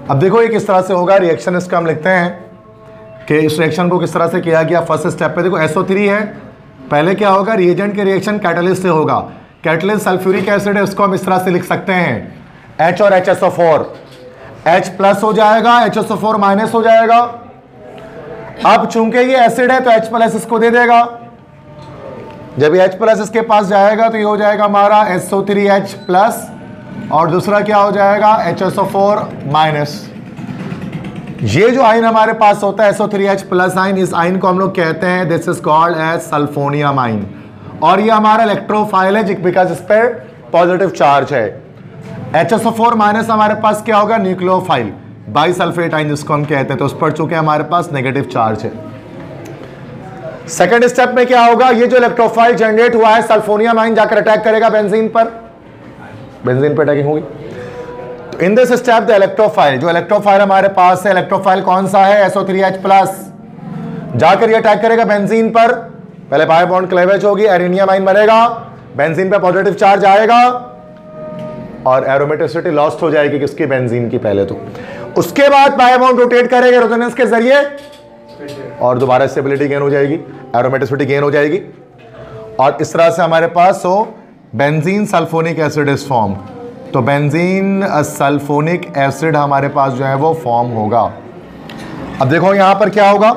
अब देखो ये किस तरह से होगा रिएक्शन, इसका हम लिखते हैं कि इस रिएक्शन को किस तरह से किया गया। फर्स्ट स्टेप पे देखो SO3 है, पहले क्या होगा, रिएजेंट के रिएक्शन कैटलिस्ट से होगा, कैटलिस्ट सल्फ्यूरिक एसिड है, इसको हम इस तरह से लिख सकते हैं H और HSO4, H प्लस हो जाएगा, HSO4 माइनस हो जाएगा। अब चूंकि ये एसिड है तो H प्लस इसको दे देगा, जब ये H प्लस इसके पास जाएगा तो ये हो जाएगा हमारा SO3H प्लस, और दूसरा क्या हो जाएगा HSO4 माइनस। ये जो आइन हमारे पास होता है SO3H प्लस आइन, इस आइन को हम लोग कहते हैं this is called as sulphonium ion, और ये हमारा इलेक्ट्रोफाइल है बिकॉज इस पर पॉजिटिव चार्ज है। HSO4 माइनस हमारे पास क्या होगा, न्यूक्लियोफाइल, बाइसल्फेट आइन जिसको हम कहते हैं, तो उस पर चूंकि हमारे पास नेगेटिव चार्ज है। सेकंड स्टेप में क्या होगा, ये जो इलेक्ट्रोफाइल जनरेट हुआ है सल्फोनियम आइन जाकर अटैक करेगा बेंजीन पर, बेंजीन पर अटैकिंग होगी। तो in this step the electrophile, जो इलेक्ट्रोफाइल हमारे पास है, इलेक्ट्रोफाइल कौन सा है, SO3H प्लस, जाकर ये अटैक करेगा बेंजीन पर, पहले बाय बॉन्ड क्लेवेज होगी, एरेनियम आइन बनेगा, बेंजीन पे पॉजिटिव चार्ज आएगा और एरोमेटिसिटी लॉस्ट हो जाएगी किसकी, बेंजीन की पहले तो। उसके बाद बाय बॉन्ड रोटेट करेगा रेजोनेंस के जरिए और दोबारा स्टेबिलिटी गेन हो जाएगी, एरोमेटिसिटी गेन हो जाएगी, और इस तरह से हमारे पास benzene sulphonic acid is form. तो बेंजीन सल्फोनिक एसिड हमारे पास जो है वो फॉर्म होगा। अब देखो यहां पर क्या होगा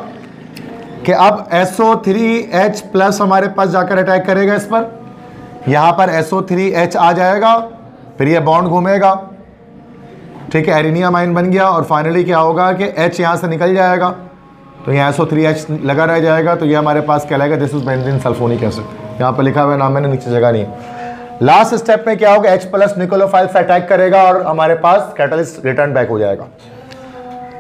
कि अब SO3H प्लस हमारे पास जाकर अटैक करेगा इस पर, यहां पर SO3H आ जाएगा, फिर ये बॉन्ड घूमेगा, ठीक है, एरिनियम आयन बन गया, और फाइनली क्या होगा कि H यहां से निकल जाएगा, तो यहाँ SO3H लगा रह जाएगा, तो ये हमारे पास कहलाएगा this is benzene sulphonic acid. यहाँ पर लिखा हुआ नाम मैंने, नीचे जगह नहीं है। लास्ट स्टेप में क्या होगा, H प्लस निकोलोफाइल से अटैक करेगा और हमारे पास कैटलिस्ट रिटर्न बैक हो जाएगा।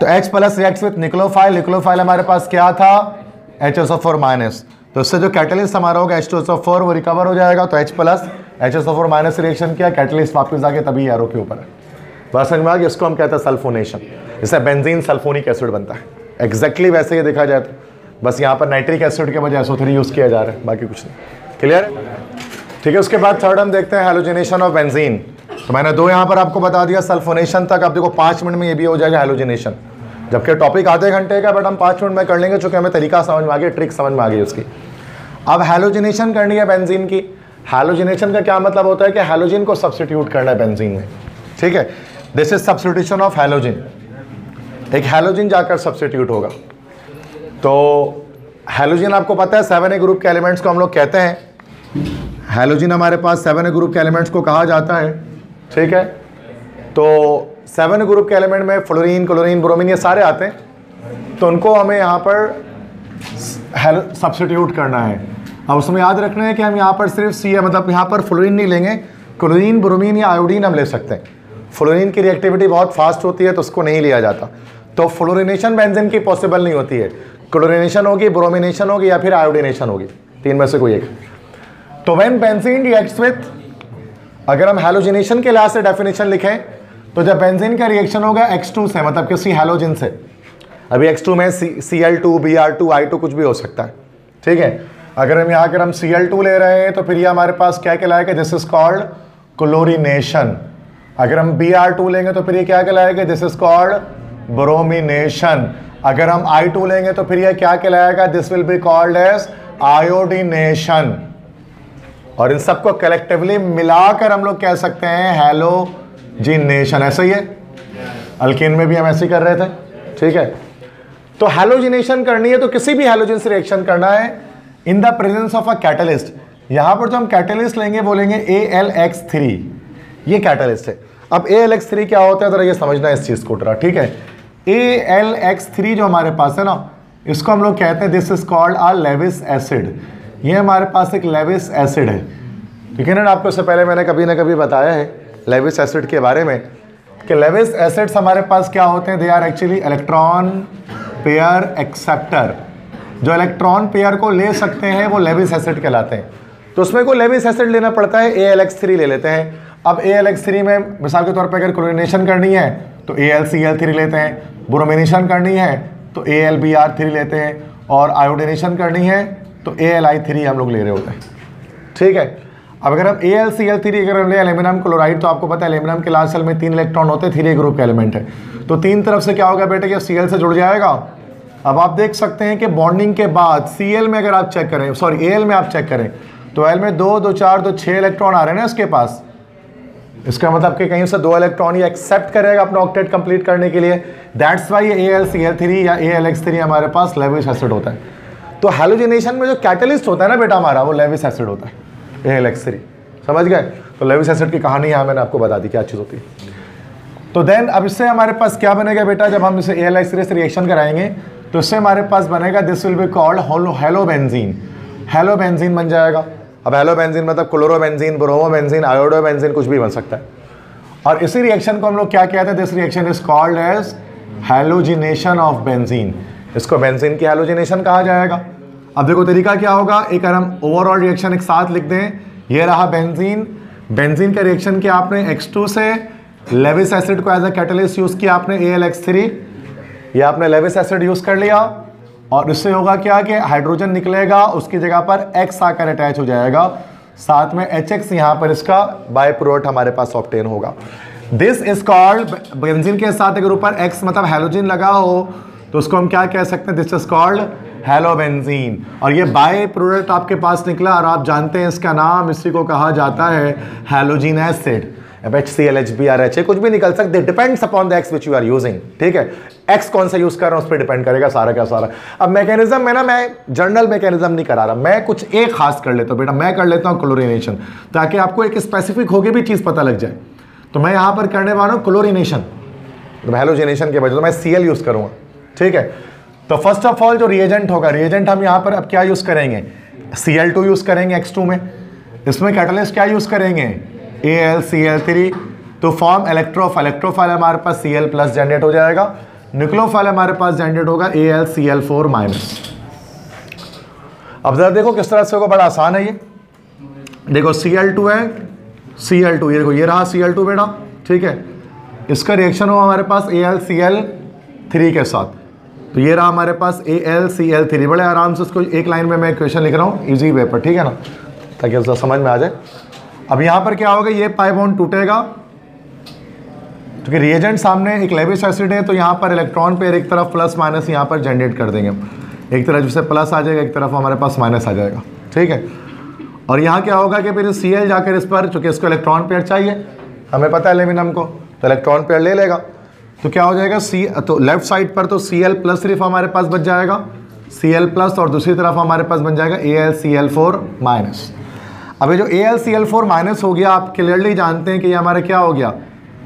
तो H प्लस रिएक्ट्स विद निकोलोफाइल, निकोलोफाइल हमारे पास क्या था, HSO4 माइनस, तो इससे जो कैटलिस्ट हमारा होगा H2SO4 वो रिकवर हो जाएगा। तो H plus HSO4 minus reaction किया, कैटलिस्ट वापस आके तभी एरो के ऊपर है। बस समझ में आ गया, इसको हम कहते हैं सल्फोनेशन, इससे बेंजीन सल्फोनिक एसिड बनता है। एग्जैक्टली वैसे ही देखा जाए तो, बस यहाँ पर नाइट्रिक एसिड के बजाय SO3 यूज किया जा रहा है, बाकी कुछ नहीं। क्लियर है, ठीक है। उसके बाद थर्ड हम देखते हैं हैलोजिनेशन ऑफ बेंजीन। तो मैंने दो यहाँ पर आपको बता दिया सल्फोनेशन तक। अब देखो 5 मिनट में ये भी हो जाएगा हैलोजिनेशन, जबकि टॉपिक आधे घंटे का, बट हम 5 मिनट में कर लेंगे, चूंकि हमें तरीका समझ में आ गया, ट्रिक समझ में आ गई उसकी। अब हैलोजिनेशन करनी है बेंजीन की। हैलोजिनेशन का क्या मतलब होता है कि हैलोजिन को सब्स्टिट्यूट करना है बेंजीन में, ठीक है। दिस इज सब्स्टिट्यूशन ऑफ हैलोजिन, एक हैलोजिन जाकर सब्स्टिट्यूट होगा। तो हैलोजिन आपको पता है 7A ग्रुप के एलिमेंट्स को हम लोग कहते हैं, हैलोजिन हमारे पास 7A ग्रुप के एलिमेंट्स को कहा जाता है, ठीक है। तो 7A ग्रुप के एलिमेंट में फ्लोरीन, क्लोरीन, ब्रोमीन ये सारे आते हैं, तो उनको हमें यहाँ पर सब्स्टिट्यूट करना है। अब उसमें याद रखना है कि हम यहाँ पर सिर्फ सी मतलब यहाँ पर फ्लोरीन नहीं लेंगे, क्लोरीन, ब्रोमीन या आयोडीन हम ले सकते हैं। फ्लोरीन की रिएक्टिविटी बहुत फास्ट होती है तो उसको नहीं लिया जाता, तो फ्लोरिनेशन बेंजीन की पॉसिबल नहीं होती है। क्लोरिनेशन होगी, ब्रोमिनेशन होगी या फिर आयोडीनेशन होगी, तीन में से कोई एक। तो व्हेन बेंजीन रिएक्ट्स विथ, अगर हम हैलोजिनेशन के लिहाज से डेफिनेशन लिखें तो जब बेंजीन का रिएक्शन होगा X2 से, मतलब किसी हैलोजिन से, अभी X2 में Cl2, Br2, I2 कुछ भी हो सकता है, ठीक है। अगर हम यहाँ अगर हम Cl2 ले रहे हैं तो फिर ये हमारे पास क्या कहलाएगा, दिस इज कॉल्ड क्लोरिनेशन। अगर हम Br2 लेंगे तो फिर ये क्या कहलाएगा, दिस इज कॉल्ड ब्रोमिनेशन। अगर हम I2 लेंगे तो फिर ये क्या कहलाएगा, this will be called as iodination. और इन सबको कलेक्टिवली मिलाकर हम लोग कह सकते हैं हैलोजिनेशन। ऐसा ही है, अल्कीन में भी हम ऐसे ही कर रहे थे, ठीक है। तो हैलोजिनेशन करनी है तो किसी भी हैलोजन से रिएक्शन करना है इन the presence of a catalyst. यहां पर जो हम कैटलिस्ट लेंगे बोलेंगे AlX3, ये कैटलिस्ट है। अब AlX3 क्या होता है, जरा ये समझना है इस चीज को जरा, ठीक है। AlX3 जो हमारे पास है ना, इसको हम लोग कहते हैं this is called a Lewis acid. ये हमारे पास एक लेविस एसिड है, ठीक है ना। आपको इससे पहले मैंने कभी ना कभी बताया है लेविस एसिड के बारे में कि लेविस एसिड्स हमारे पास क्या होते हैं, they are actually electron pair acceptor. जो इलेक्ट्रॉन पेयर को ले सकते हैं वो लेविस एसिड कहलाते हैं। तो उसमें को लेविस एसिड लेना पड़ता है, AlX3 ले लेते हैं। अब AlX3 में मिसाल के तौर पे अगर क्लोरिनेशन करनी है तो AlCl3 लेते हैं, ब्रोमिनेशन करनी है तो AlBr3 लेते हैं, और आयोडीनेशन करनी है तो AlI3 हम लोग ले रहे होते हैं, ठीक है। अब अगर हम AlCl3 अगर हम ले एल्यूमिनियम क्लोराइड, तो आपको पता है एल्यूमिनियम के लास्ट सेल में 3 इलेक्ट्रॉन होते हैं, 3A ग्रुप का एलिमेंट है, तो 3 तरफ से क्या होगा बेटे कि Cl से जुड़ जाएगा। अब आप देख सकते हैं कि बॉन्डिंग के बाद Cl में अगर आप चेक करें, सॉरी Al में आप चेक करें तो Al में 2, 2, 4, 2, 6 इलेक्ट्रॉन आ रहे हैं ना इसके पास। इसका मतलब कि कहीं से 2 इलेक्ट्रॉन ये एक्सेप्ट करेगा अपना ऑक्टेट कंप्लीट करने के लिए। दैट्स वाई AlCl3 या AlX3 हमारे पास लेविस एसिड होता है। तो हैलोजिनेशन में जो कैटलिस्ट होता है ना बेटा हमारा, वो लेविस एसिड होता है, AlX3। समझ गए? तो लेविस एसिड की कहानी यहाँ मैंने आपको बता दी क्या चीज़ होती है। तो देन अब इससे हमारे पास क्या बनेगा बेटा, जब हम इसे AlX3 से रिएक्शन कराएंगे तो इससे हमारे पास बनेगा दिस विल बी कॉल्ड हेलोबेंजीन। हेलोबेंजीन बन जाएगा। अब हेलोबेंजीन मतलब क्लोरोबेंजीन, ब्रोमोबेंजीन, आयोडोबेंजीन कुछ भी बन सकता है। और इसी रिएक्शन को हम लोग क्या कहते हैं, this reaction is called as halogenation of benzene. इसको बेंजीन की हैलोजिनेशन कहा जाएगा। अब देखो तरीका क्या होगा, एक अगर हम ओवरऑल रिएक्शन एक साथ लिख दें, ये रहा बेंजीन। बेंजीन का रिएक्शन किया आपने X2 से, लेविस एसिड को एज अ कैटलिस्ट यूज किया आपने AlX3, ये आपने लेविस एसिड यूज कर लिया, और इससे होगा क्या कि हाइड्रोजन निकलेगा, उसकी जगह पर X आकर अटैच हो जाएगा, साथ में HX यहाँ पर इसका बाय प्रोडक्ट हमारे पास ऑब्टेन होगा। दिस इज कॉल्ड, बेंजीन के साथ अगर ऊपर X मतलब हैलोजन लगा हो तो उसको हम क्या कह सकते हैं, दिस इज कॉल्ड हेलोबेंजीन। और ये बाय प्रोडक्ट आपके पास निकला और आप जानते हैं इसका नाम, इसी को कहा जाता है हैलोजिन एसिड। अब HCl HBr HA कुछ भी निकल सकते, depends upon the X which you are using, ठीक है। एक्स कौन सा यूज कर रहा हूं उस पर डिपेंड करेगा सारा का सारा। अब मैकेनिज्म में ना, मैं जनरल मैकेनिज्म नहीं करा रहा, मैं कुछ एक खास कर लेता हूं बेटा, मैं कर लेता हूं क्लोरीनेशन, ताकि आपको एक स्पेसिफिक होके भी चीज पता लग जाए। तो मैं यहां पर करने वाला हूं क्लोरीनेशन, तो हैलोजिनेशन के बजाय तो मैं Cl यूज करूंगा, ठीक है। तो फर्स्ट ऑफ ऑल जो रिएजेंट होगा, रिएजेंट हम यहां पर अब क्या यूज करेंगे, Cl2 यूज करेंगे X2 में। इसमें कैटलिस्ट क्या यूज करेंगे, AlCl3 तो फॉर्म इलेक्ट्रोफाइल, इलेक्ट्रोफाइल हमारे पास Cl प्लस जनरेट हो जाएगा, न्यूक्लियोफाइल हमारे पास जनरेट होगा AlCl4 माइनस। अब जरा देखो किस तरह से होगा, बड़ा आसान है ये। देखो Cl2 है, Cl2 ये देखो, ये रहा Cl2 बेटा, ठीक है। इसका रिएक्शन हुआ हमारे पास AlCl3 के साथ, तो ये रहा हमारे पास AlCl3। बड़े आराम से इसको एक लाइन में मैं इक्वेशन लिख रहा हूँ इजी वे पर, ठीक है ना, ताकि उसका समझ में आ जाए। अब यहाँ पर क्या होगा, ये पाई बॉन्ड टूटेगा, क्योंकि रिएजेंट सामने एक लेविस एसिड है, तो यहाँ पर इलेक्ट्रॉन पेयर एक तरफ प्लस माइनस यहाँ पर जनरेट कर देंगे, एक तरफ जिससे प्लस आ जाएगा, एक तरफ हमारे पास माइनस आ जाएगा, ठीक है। और यहाँ क्या होगा कि फिर Cl जाकर इस पर, चूंकि इसको इलेक्ट्रॉन पेयर चाहिए, हमें पता है एल्यूमिनियम को, तो इलेक्ट्रॉन पेयर ले लेगा, तो क्या हो जाएगा तो लेफ्ट साइड पर तो Cl प्लस सिर्फ हमारे पास बच जाएगा, Cl प्लस, और दूसरी तरफ हमारे पास बन जाएगा AlCl4 माइनस। अब ये जो AlCl4 माइनस हो गया, आप क्लियरली जानते हैं कि ये हमारा क्या हो गया,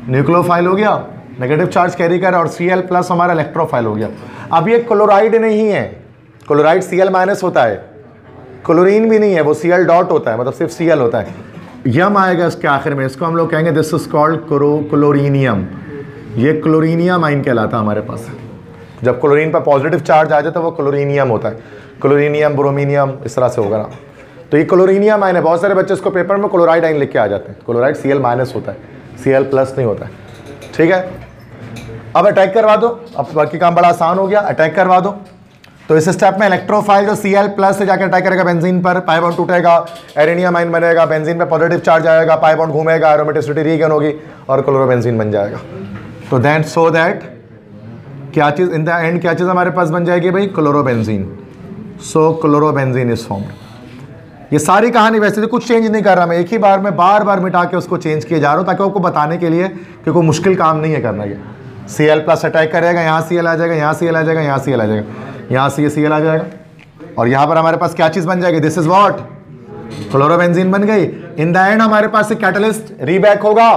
न्यूक्लियोफाइल हो गया, नेगेटिव चार्ज कैरी कर, और Cl प्लस हमारा इलेक्ट्रोफाइल हो गया। अब ये क्लोराइड नहीं है, क्लोराइड Cl माइनस होता है, क्लोरीन भी नहीं है, वो Cl डॉट होता है, मतलब सिर्फ Cl होता है। यम आएगा इसके आखिर में, इसको हम लोग कहेंगे दिस इज कॉल्ड क्लोरीनियम। ये क्लोरीनियम आइन कहलाता है हमारे पास। जब क्लोरीन पर पॉजिटिव चार्ज आ जाए तो वो क्लोरीनियम होता है, क्लोरीनियम, ब्रोमीनियम, इस तरह से होगा ना। तो ये क्लोरीनियम आइन है, बहुत सारे बच्चे इसको पेपर में क्लोराइड आइन लिख के आ जाते हैं। क्लोराइड Cl माइनस होता है, Cl प्लस नहीं होता है, ठीक है। अब अटैक करवा दो, अब बाकी काम बड़ा आसान हो गया, अटैक करवा दो। तो इस स्टेप में इलेक्ट्रोफाइल जो Cl प्लस से जाकर अटैक करेगा बेंजीन पर, पाई बॉन्ड टूटेगा, एरेनियम आइन बनेगा, बेंजीन पे पॉजिटिव चार्ज आएगा, पाई बॉन्ड घूमेगा, एरोमेटिसिटी रीगेन होगी और क्लोरोबेंजीन बन जाएगा। तो देन सो दैट क्या चीज इन द एंड, क्या चीज हमारे पास बन जाएगी भाई, chlorobenzene. So chlorobenzene is formed. ये सारी कहानी वैसे तो कुछ चेंज नहीं कर रहा मैं, एक ही बार में बार बार मिटा के उसको चेंज किए जा रहा हूँ, ताकि आपको बताने के लिए कि कोई मुश्किल काम नहीं है करना। ये Cl प्लस अटैक करेगा, यहाँ Cl आ जाएगा, यहाँ Cl आ जाएगा, यहाँ Cl आ जाएगा, यहाँ से Cl आ जाएगा, और यहाँ पर हमारे पास क्या चीज बन जाएगी, दिस इज व्हाट, क्लोरोबेंजीन बन गई। इन द एंड हमारे पास एक कैटलिस्ट रीबैक होगा,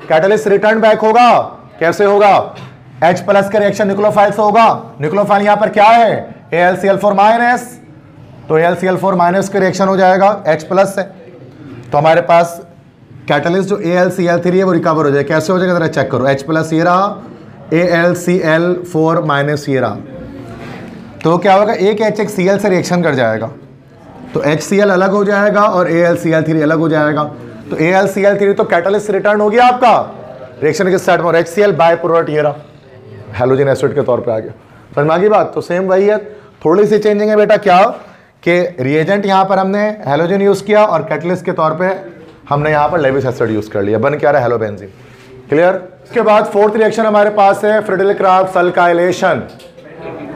कैटलिस्ट रिटर्न बैक होगा। कैसे होगा, H प्लस का रिएक्शन न्यूक्लियोफाइल से होगा, न्यूक्लियोफाइल यहाँ पर क्या है, AlCl4 माइनस, तो AlCl4 माइनस का रिएक्शन हो जाएगा H प्लस से, तो हमारे पास कैटलिस्ट जो AlCl3 है वो रिकवर हो जाएगा। कैसे हो जाएगा जरा चेक करो, H प्लस ये रहा, AlCl4 माइनस ये रहा, तो क्या होगा, एक H एक Cl से रिएक्शन कर जाएगा, तो HCl अलग हो जाएगा और AlCl3 अलग हो जाएगा। तो AlCl3 तो कैटलिस्ट रिटर्न हो गया आपका रिएक्शन के स्टार्ट में, और HCl बाय प्रोडक्ट ये रहा, हैलोजन एसिड के तौर पे आ गया। समझ में आ गई बात। तो सेम वही है, थोड़ी सी चेंजिंग है बेटा, क्या कि रिएजेंट यहाँ पर हमने हैलोजन यूज़ किया और कैटलिस्ट के तौर पे हमने यहाँ पर लेविस एसिड यूज़ कर लिया, बन क्या रहा है, हेलोबेंजीन। क्लियर। इसके बाद फोर्थ रिएक्शन हमारे पास है Friedel-craft alkylation.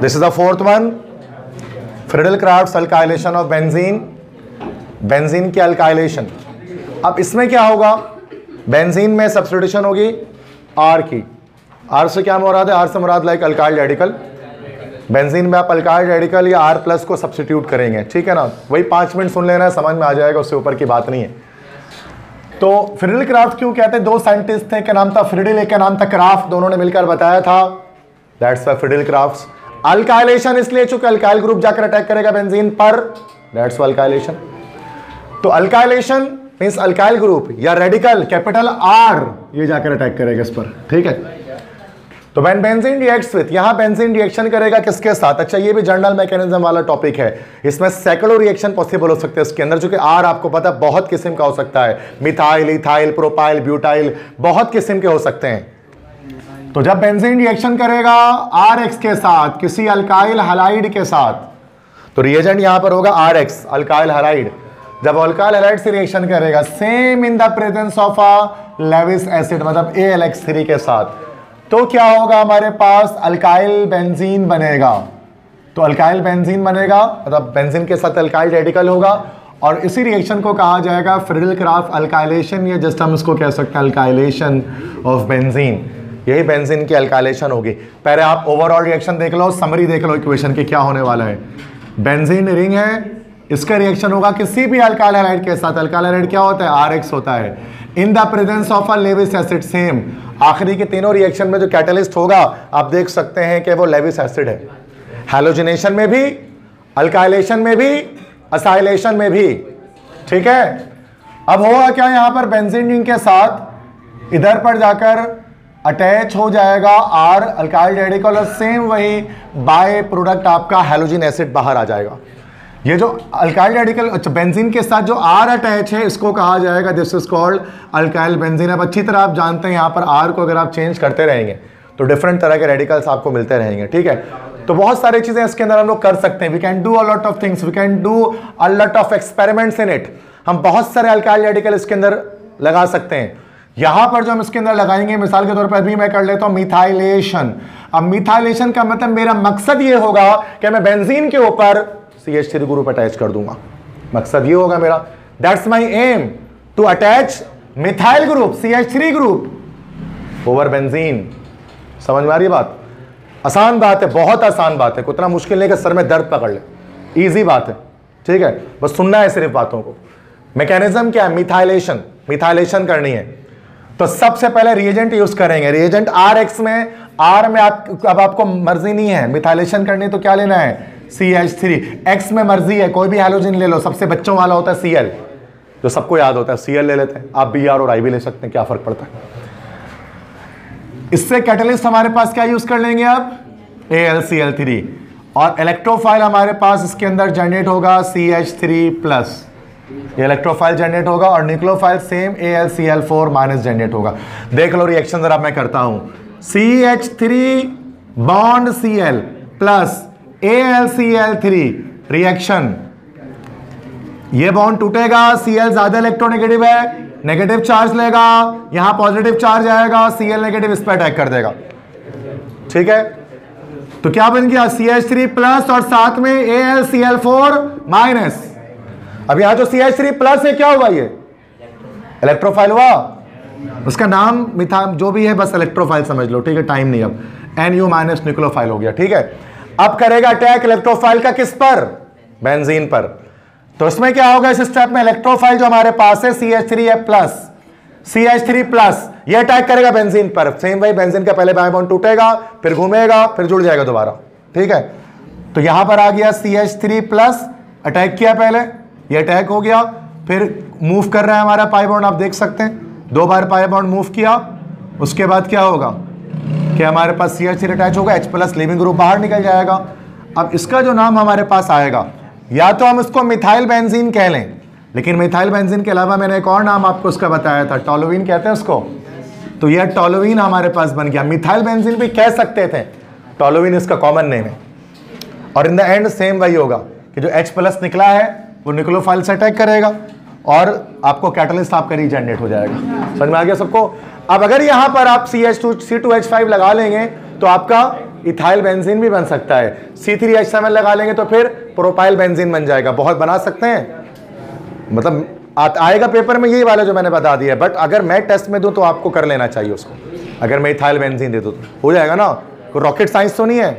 This is the fourth one, Friedel-craft alkylation of benzene, benzene की अल्काइलेशन। अब इसमें क्या होगा, बेंजीन में सब्स्टिट्यूशन होगी आर की। आर से क्या मुराद है, आर से मुराद लाइक अल्काइल रेडिकल। बेंजीन में आप अल्काइल रेडिकल या आर प्लस को सब्स्टिट्यूट करेंगे, ठीक है ना। वही 5 मिनट सुन लेना है, समझ में आ जाएगा, उससे ऊपर की बात नहीं है। तो फ्रिडल-क्राफ्ट क्यों कहते हैं, 2 साइंटिस्ट थे, एक का नाम था फ्रिडल, एक का नाम था क्राफ्ट, दोनों ने मिलकर बताया था, दैट्स व्हाई फ्रिडल-क्राफ्ट। अल्काइलेशन इसलिए चूंकि अल्काइल ग्रुप जाकर अटैक करेगा बेंजीन पर, दैट्स व्हाई अल्काइलेशन। तो अल्काइलेशन मींस अल्काइल ग्रुप या रेडिकल कैपिटल आर ये जाकर अटैक करेगा इस पर, ठीक है। तो व्हेन बेंजीन रिएक्ट्स विथ, यहां बेंजीन रिएक्शन करेगा किसके साथ, अच्छा ये भी जर्नल मैकेनिज्म वाला टॉपिक है, इसमें सैकड़ों रिएक्शन पॉसिबल हो सकते हैं इसके अंदर, चूंकि आर आपको पता है बहुत किस्म का हो सकता है, मिथाइल, इथाइल, प्रोपाइल, ब्यूटाइल, बहुत किस्म के हो सकते हैं। तो जब बेंजीन रिएक्शन करेगा आरएक्स के साथ किसी अल्काइल हैलाइड के साथ, तो रिएजेंट यहां पर होगा आरएक्स, अल्काइल हैलाइड। जब अल्काइल हैलाइड से रिएक्शन करेगा same in the presence of a Lewis acid, मतलब AlX3 के साथ, तो क्या होगा, हमारे पास अल्काइल बेंजीन बनेगा। तो अल्काइल बेंजीन बनेगा, मतलब बेंजीन के साथ अल्काइल रेडिकल होगा, और इसी रिएक्शन को कहा जाएगा फ्रिडल क्राफ्ट अल्काइलेशन, या जस्ट हम इसको कह सकते हैं अल्काइलेशन ऑफ बेंजीन। यही बेंजीन की अल्काइलेशन होगी। पहले आप ओवरऑल रिएक्शन देख लो, समरी देख लो इक्वेशन के क्या होने वाला है। बेंजीन रिंग है, इसका रिएक्शन होगा किसी भी अल्काइल हैलाइड के साथ। अल्काइल हैलाइड क्या होता है? RX होता है, इन the presence of a Lewis acid. Same आखिरी के तीनों रिएक्शन में जो कैटलिस्ट होगा आप देख सकते हैं कि वो लेविस एसिड है। हैलोजिनेशन में भी, अल्काइलेशन में भी, असाइलेशन में भी, ठीक है। अब होगा क्या, यहां पर बेंजीन रिंग के साथ इधर पर जाकर अटैच हो जाएगा R अल्काइल रेडिकल, और सेम वही बाय प्रोडक्ट आपका हैलोजन एसिड बाहर आ जाएगा। ये जो अल्काइल रेडिकल, अच्छा बेंजीन के साथ जो R अटैच है इसको कहा जाएगा, this is called alkyl benzene. अब अच्छी तरह आप जानते हैं यहाँ पर R को अगर आप चेंज करते रहेंगे तो डिफरेंट तरह के रेडिकल्स आपको मिलते रहेंगे, ठीक है। तो बहुत सारी चीजें इसके अंदर हम लोग कर सकते हैं। We can do a lot of things, we can do a lot of experiments in it. हम बहुत सारे अल्काइल रेडिकल इसके अंदर लगा सकते हैं। यहां पर जो हम इसके अंदर लगाएंगे, मिसाल के तौर पर अभी मैं कर लेता हूं मिथाइलेशन। अब मिथाइलेशन का मतलब मेरा मकसद ये होगा कि मैं बेंजीन के ऊपर CH3 ग्रुप अटैच कर दूंगा। मकसद ये होगा मेरा, that's my aim, to attach methyl group CH3 group over benzene. समझ में आ रही है बात? आसान बात है, बहुत आसान बात है, उतना मुश्किल नहीं कि सर में दर्द पकड़ ले, इजी बात है, ठीक है। बस सुनना है सिर्फ बातों को। मैकेनिज्म क्या है? मिथाइलेशन, मिथाइलेशन करनी है तो सबसे पहले रिएजेंट यूज करेंगे। रिएजेंट RX में, R में अब आपको मर्जी नहीं है मिथाइलेशन करनी, तो क्या लेना है? CH3। X में मर्जी है, कोई भी हैलोजन ले लो, सबसे बच्चों वाला होता है Cl, जो सबको याद होता है, Cl ले लेते हैं। आप Br और I भी ले सकते हैं, क्या फर्क पड़ता है। इससे कैटलिस्ट हमारे पास क्या यूज कर लेंगे अब? AlCl3, और इलेक्ट्रोफाइल हमारे पास इसके अंदर जनरेट होगा CH3+, ये इलेक्ट्रोफाइल जनरेट होगा, और न्यूक्लियोफाइल सेम AlCl4- जनरेट होगा। देख लो रिएक्शन जरा मैं करता हूं, CH3 bond Cl plus AlCl3 reaction, ये बॉन्ड टूटेगा, Cl ज्यादा इलेक्ट्रोनेगेटिव है, नेगेटिव चार्ज लेगा, यहां पॉजिटिव चार्ज आएगा, Cl नेगेटिव इस पर अटैक कर देगा, ठीक है। तो क्या बन गया? CH3+ और साथ में AlCl4-। अब यहां जो CH3+ है क्या हुआ? ये इलेक्ट्रोफाइल हुआ, उसका नाम मिथा जो भी है बस इलेक्ट्रोफाइल समझ लो, ठीक है, टाइम नहीं। अब Nu- न्यूक्लियोफाइल हो गया, ठीक है। अब करेगा अटैक इलेक्ट्रोफाइल का किस पर? बेंजीन पर। तो इसमें क्या होगा इस स्टेप में? इलेक्ट्रोफाइल जो हमारे पास है CH3+, ये अटैक करेगा बेंजीन पर। सेम वही बेंजीन का पहले बाय बॉन्ड टूटेगा, फिर घूमेगा, फिर जुड़ जाएगा दोबारा, ठीक है। तो यहां पर आ गया CH3+, अटैक किया पहले, ये अटैक हो गया, फिर मूव कर रहा है हमारा पाई बॉन्ड, आप देख सकते हैं 2 बार पाई बॉन्ड मूव किया। उसके बाद क्या होगा कि हमारे पास CH3 अटैच होगा, H+ लिविंग ग्रुप बाहर निकल जाएगा। अब इसका जो नाम हमारे पास आएगा, या तो हम इसको मिथाइल बेंजीन कह लें, लेकिन मिथाइल बेंजीन के अलावा मैंने एक और नाम आपको उसका बताया था, टोलुइन कहते हैं उसको। तो यह टोलुइन हमारे पास बन गया। मिथाइल बेंजीन भी कह सकते थे, टोलुइन इसका कॉमन नेम है। और इन द एंड सेम वही होगा कि जो H+ निकला है वो न्यूक्लियोफाइल से अटैक करेगा और आपको कैटलिस्ट आपका रीजनरेट हो जाएगा। समझ में आ गया सबको? अब अगर यहां पर आप C2H5 लगा लेंगे तो आपका इथाइल बेंजीन भी बन सकता है। C3H7 लगा लेंगे तो फिर प्रोपाइल बेंजीन बन जाएगा। बहुत बना सकते हैं, मतलब आएगा पेपर में यही वाला जो मैंने बता दिया। बट अगर मैं टेस्ट में दूं तो आपको कर लेना चाहिए उसको। अगर मैं इथाइल बेंजीन दे दूं तो हो जाएगा ना, कोई रॉकेट साइंस तो नहीं है,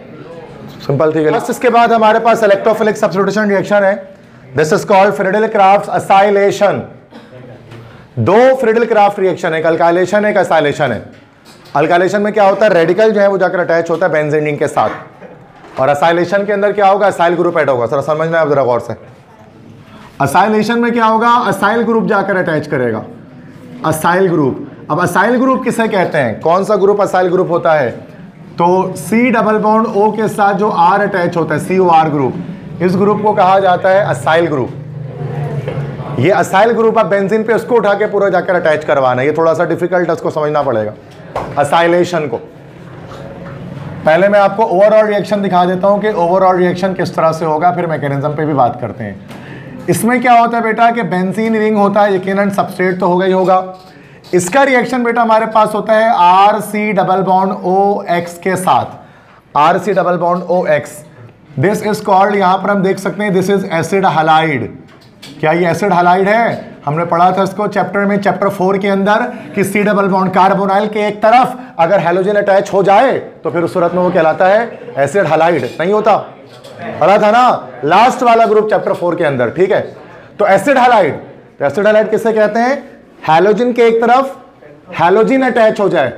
सिंपल, ठीक है। इसके बाद हमारे पास इलेक्ट्रोफिलिक सब्स्टिट्यूशन रिएक्शन है, this is called Friedel Crafts acylation. 2 Friedel Crafts reaction है, एक अल्काइलेशन है, एक असाइलेशन है। अल्काइलेशन में क्या होता है, रेडिकल जो है वो जाकर अटैच होता है बेंजीन रिंग के साथ, और असाइलेशन के अंदर क्या होगा, असाइल ग्रुप ऐड होगा। सर समझना है जरा गौर से। असाइलेशन में क्या होगा, असाइल ग्रुप जाकर अटैच करेगा, असाइल ग्रुप। अब असाइल ग्रुप किसे कहते हैं, कौन सा ग्रुप असाइल ग्रुप होता है? तो C डबल बॉन्ड O के साथ जो R अटैच होता है, COR ग्रुप, इस ग्रुप को कहा जाता है असाइल ग्रुप। ये असाइल ग्रुप आप बेंजीन पे उसको उठा के पूरा जाकर अटैच करवाना है, ये थोड़ा सा डिफिकल्ट है, उसको समझना पड़ेगा असाइलेशन को। पहले मैं आपको ओवरऑल रिएक्शन दिखा देता हूं कि ओवरऑल रिएक्शन किस तरह से होगा, फिर मैकेनिज्म पे भी बात करते हैं। इसमें क्या होता है बेटा कि बेंजीन रिंग होता है, यकीनन सबस्ट्रेट तो होगा ही होगा। इसका रिएक्शन बेटा हमारे पास होता है RC डबल बॉन्ड OX के साथ, RC double bond OX। This is called, यहां पर हम देख सकते हैं दिस इज एसिड हैलाइड। क्या ये एसिड हैलाइड है? हमने पढ़ा था इसको चैप्टर में, चैप्टर 4 के अंदर, कि सी डबल बॉन्ड कार्बोनाइल के एक तरफ अगर हैलोजन अटैच हो जाए तो फिर उस सूरत में वो कहलाता है एसिड हैलाइड। नहीं होता? पढ़ा था ना लास्ट वाला ग्रुप चैप्टर 4 के अंदर, ठीक है। तो एसिड हैलाइड, तो एसिड हैलाइड किसे कहते हैं? हैलोजन के एक तरफ हैलोजन अटैच हो जाए,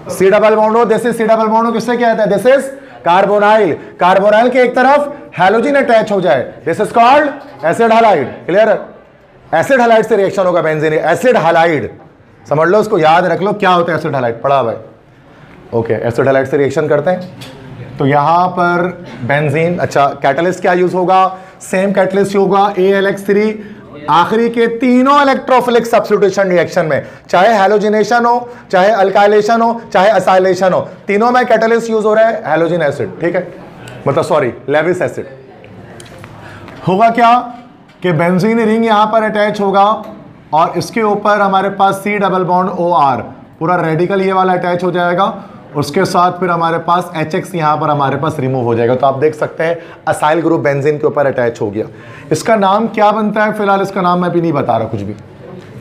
सी डबल बॉन्ड हो, this is C double bond हो, किससे कहते हैं? This is carbonyl. कार्बोनाइल के एक तरफ हैलोजन अटैच हो जाए, this is called acid halide. Clear है? एसिड हैलाइड से रिएक्शन होगा बेंजीन। एसिड हैलाइड समझ लो, उसको याद रख लो क्या होता है एसिड हैलाइड, पढ़ा भाई। ओके, एसिड हैलाइड से रिएक्शन करते हैं तो यहां पर बेंजीन, अच्छा कैटलिस्ट क्या यूज होगा? सेम कैटलिस्ट होगा AlX3। आखिरी के तीनों इलेक्ट्रोफिलिक सब्स्टिट्यूशन रिएक्शन में, चाहे हैलोजिनेशन हो, चाहे अल्काइलेशन हो, चाहे असाइलेशन हो, तीनों में कैटलिस्ट यूज हो रहा है हैलोजन एसिड, ठीक है, मतलब सॉरी लेविस एसिड। होगा क्या कि बेंजीन रिंग यहां पर अटैच होगा और इसके ऊपर हमारे पास सी डबल बॉन्ड OR, पूरा रेडिकल ये वाला अटैच हो जाएगा, उसके साथ फिर हमारे पास HX यहां पर हमारे पास रिमूव हो जाएगा। तो आप देख सकते हैं असाइल ग्रुप बेंजीन के ऊपर अटैच हो गया। इसका नाम क्या बनता है? फिलहाल इसका नाम मैं भी नहीं बता रहा कुछ भी,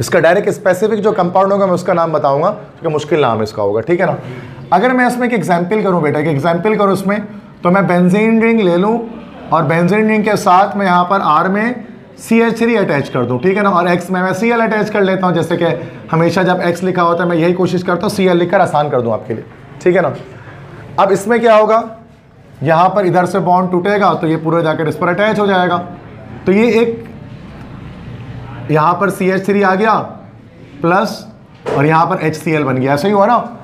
इसका डायरेक्ट स्पेसिफिक जो कंपाउंड होगा मैं उसका नाम बताऊंगा, क्योंकि मुश्किल नाम इसका होगा, ठीक है ना। अगर मैं इसमें एक एग्जाम्पल करूँ बेटा, एक एग्जाम्पल करूँ इसमें, तो मैं बेंजीन रिंग ले लूँ और बेंजीन रिंग के साथ मैं यहाँ पर R में CH3 अटैच कर दूँ, ठीक है ना, और X में मैं Cl अटैच कर लेता हूँ। जैसे कि हमेशा जब X लिखा होता है मैं यही कोशिश करता हूँ Cl लिखकर आसान कर दूँ आपके लिए, ठीक है ना। अब इसमें क्या होगा, यहाँ पर इधर से बॉन्ड टूटेगा तो ये पूरा जाकर इस पर अटैच हो जाएगा। तो ये एक यहाँ पर CH3 आ गया प्लस और यहाँ पर HCl बन गया, ऐसा ही हुआ ना।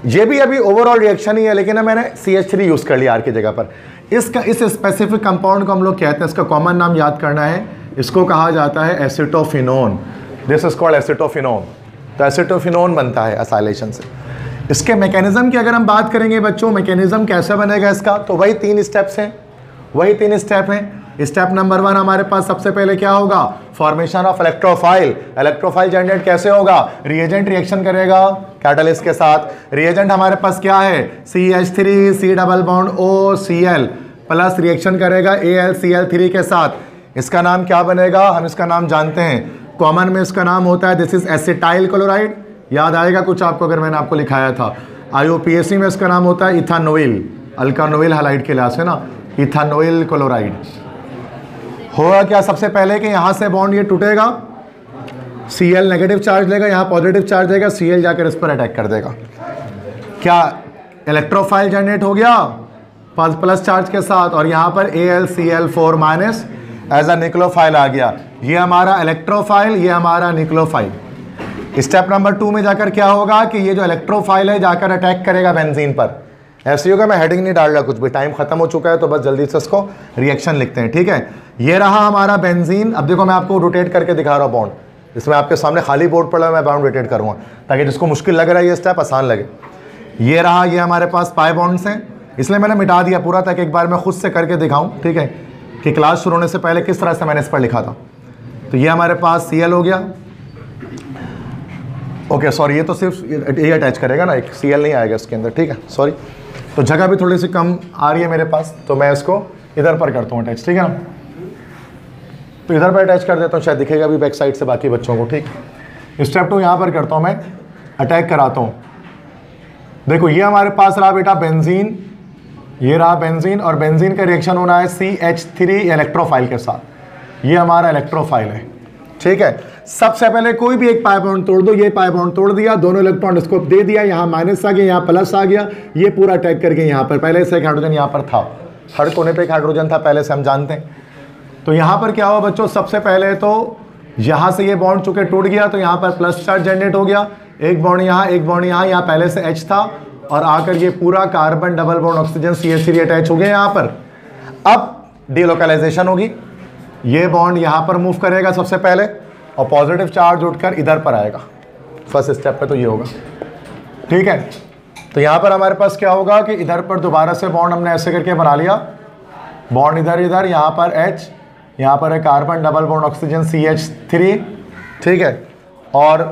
ये भी अभी ओवरऑल रिएक्शन ही है, लेकिन मैंने CH3 यूज़ कर लिया R की जगह पर। इसका इस स्पेसिफिक कंपाउंड को हम लोग कहते हैं, इसका कॉमन नाम याद करना है, इसको कहा जाता है acetophenone. This is called acetophenone. तो एसिटोफिनोन बनता है असाइलेशन से। इसके मैकेनिज्म की अगर हम बात करेंगे बच्चों, मैकेनिज्म कैसे बनेगा इसका, तो वही 3 स्टेप्स हैं, वही 3 स्टेप हैं। स्टेप नंबर 1 हमारे पास सबसे पहले क्या होगा? Formation of electrophile. Electrophile generate कैसे होगा? रिएजेंट रिएक्शन करेगा कैटलिस्ट के साथ। रिएजेंट हमारे पास क्या है? CH3 C double bond OCl plus reaction करेगा AlCl3 के साथ। इसका नाम क्या बनेगा? हम इसका नाम जानते हैं, कॉमन में इसका नाम होता है दिस इज एसिटाइल क्लोराइड। याद आएगा कुछ आपको अगर मैंने आपको लिखाया था। IUPAC में इसका नाम होता है इथानोइल, अल्कानोइल हैलाइड के लिहाज से ना, इथानोइल क्लोराइड। होगा क्या सबसे पहले कि यहाँ से बॉन्ड ये टूटेगा, Cl नेगेटिव चार्ज लेगा, यहाँ पॉजिटिव चार्ज देगा, Cl जाकर इस पर अटैक कर देगा। क्या इलेक्ट्रोफाइल जनरेट हो गया प्लस चार्ज के साथ, और यहाँ पर AlCl4 minus as a nucleophile आ गया। ये हमारा इलेक्ट्रोफाइल, ये हमारा निक्लोफाइल। स्टेप नंबर 2 में जाकर क्या होगा कि ये जो इलेक्ट्रोफाइल है जाकर अटैक करेगा बेंजीन पर। ऐसे होगा, मैं हेडिंग नहीं डाल रहा कुछ भी, टाइम खत्म हो चुका है तो बस जल्दी से इसको रिएक्शन लिखते हैं, ठीक है। ये रहा हमारा बेंजीन। अब देखो मैं आपको रोटेट करके दिखा रहा हूँ बॉन्ड, इसमें आपके सामने खाली बोर्ड पड़ा है, मैं बॉन्ड रोटेट करूँगा ताकि जिसको मुश्किल लग रहा है ये स्टेप आसान लगे। ये रहा, ये हमारे पास पाई बॉन्ड्स हैं, इसलिए मैंने मिटा दिया पूरा ताकि एक बार मैं खुद से करके दिखाऊँ, ठीक है, कि क्लास शुरू होने से पहले किस तरह से मैंने इस पर लिखा था। तो ये हमारे पास Cl हो गया। ओके सॉरी, ये तो सिर्फ ये अटैच करेगा ना, एक Cl नहीं आएगा इसके अंदर, ठीक है, सॉरी। तो जगह भी थोड़ी सी कम आ रही है मेरे पास, तो मैं इसको इधर पर करता हूँ अटैच, ठीक है ना। तो इधर पर अटैच कर देता हूँ, शायद दिखेगा भी बैक साइड से बाकी बच्चों को, ठीक। स्टेप 2 यहाँ पर करता हूँ, मैं अटैक कराता हूँ। देखो ये हमारे पास रहा बेटा बेंजीन, ये रहा बेंजीन, और बेंजीन का रिएक्शन होना है CH3 इलेक्ट्रोफाइल के साथ। ये हमारा इलेक्ट्रोफाइल है, ठीक है। सबसे पहले कोई भी एक पाई बॉन्ड तोड़ दो, ये पाई बॉन्ड तोड़ दिया, दोनों इलेक्ट्रॉन इसको दे दिया, यहाँ माइनस आ गया, यहाँ प्लस आ गया, ये पूरा अटैक करके यहाँ पर पहले से एक हाइड्रोजन यहाँ पर था, हर कोने पे एक हाइड्रोजन था पहले से, हम जानते हैं। तो यहाँ पर क्या हुआ बच्चों, सबसे पहले तो यहाँ से ये बॉन्ड चुके टूट गया, तो यहाँ पर प्लस चार्ज जनरेट हो गया, एक बॉन्ड यहाँ, एक बॉन्ड यहाँ पहले से H था, और आकर ये पूरा carbon double bond oxygen CH3 attach हो गया यहाँ पर। अब डीलोकलाइजेशन होगी, ये बॉन्ड यहाँ पर मूव करेगा सबसे पहले, और पॉजिटिव चार्ज उठकर इधर पर आएगा फर्स्ट स्टेप पे, तो ये होगा, ठीक है। तो यहाँ पर हमारे पास क्या होगा कि इधर पर दोबारा से बॉन्ड हमने ऐसे करके बना लिया, बॉन्ड इधर इधर, यहाँ पर H, यहाँ पर है carbon double bond oxygen CH3, ठीक है, और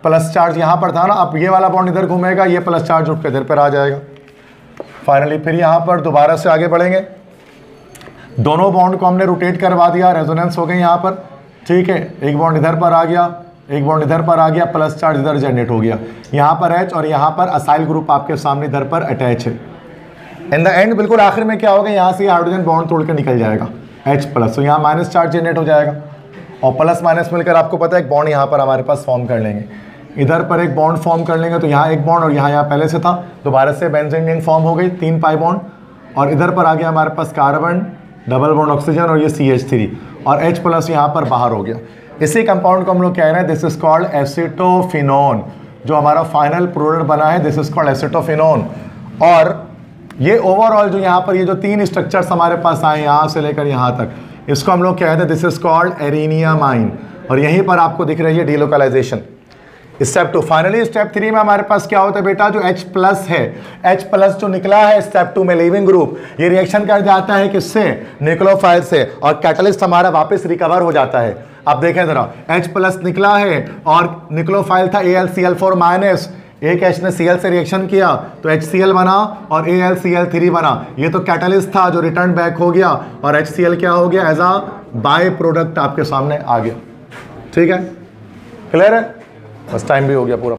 प्लस चार्ज यहाँ पर था ना, अब ये वाला बॉन्ड इधर घूमेगा, ये प्लस चार्ज उठ के इधर पर आ जाएगा। फाइनली फिर यहाँ पर दोबारा से आगे बढ़ेंगे, दोनों बॉन्ड को हमने रोटेट करवा दिया, रेजोनेंस हो गई यहाँ पर, ठीक है। एक बॉन्ड इधर पर आ गया, एक बॉन्ड इधर पर आ गया, प्लस चार्ज इधर जनरेट हो गया, यहाँ पर H और यहाँ पर असाइल ग्रुप आपके सामने इधर पर अटैच है। इन द एंड बिल्कुल आखिर में क्या होगा, यहाँ से हाइड्रोजन बॉन्ड तोड़ के निकल जाएगा H प्लस, तो यहाँ माइनस चार्ज जनरेट हो जाएगा और प्लस माइनस मिलकर आपको पता है एक बॉन्ड यहाँ पर हमारे पास फॉर्म कर लेंगे, इधर पर एक बॉन्ड फॉर्म कर लेंगे, तो यहाँ एक बॉन्ड और यहाँ पहले से था, दोबारा से बेंजीन रिंग फॉर्म हो गई, 3 पाई बॉन्ड, और इधर पर आ गया हमारे पास कार्बन, डबल बॉन्ड ऑक्सीजन और ये CH3 और H प्लस यहाँ पर बाहर हो गया। इसी कंपाउंड को हम लोग कह रहे हैं दिस इज कॉल्ड एसिटोफिनोन। जो हमारा फाइनल प्रोडक्ट बना है दिस इज कॉल्ड एसिटोफिनोन। और ये ओवरऑल जो यहाँ पर ये जो 3 स्ट्रक्चर्स हमारे पास आए यहाँ से लेकर यहाँ तक, इसको हम लोग कहते हैं दिस इज कॉल्ड एरेनियामाइन। और यहीं पर आपको दिख रही है डीलोकलाइजेशन। स्टेप 2, फाइनली स्टेप 3 में हमारे पास क्या होता है बेटा, जो H प्लस है, H प्लस जो निकला है स्टेप 2 में लीविंग ग्रुप, ये रिएक्शन कर जाता है किससे, न्यूक्लियोफाइल से, और कैटलिस्ट हमारा वापस रिकवर हो जाता है। अब देखें जरा, H प्लस निकला है और न्यूक्लियोफाइल था AlCl4 माइनस, एक H ने Cl से रिएक्शन किया तो HCl बना और AlCl3 बना, ये तो कैटलिस्ट था जो रिटर्न बैक हो गया और HCl क्या हो गया, एज अ बाय प्रोडक्ट आपके सामने आ गया। ठीक है, क्लियर है, बस टाइम भी हो गया पूरा।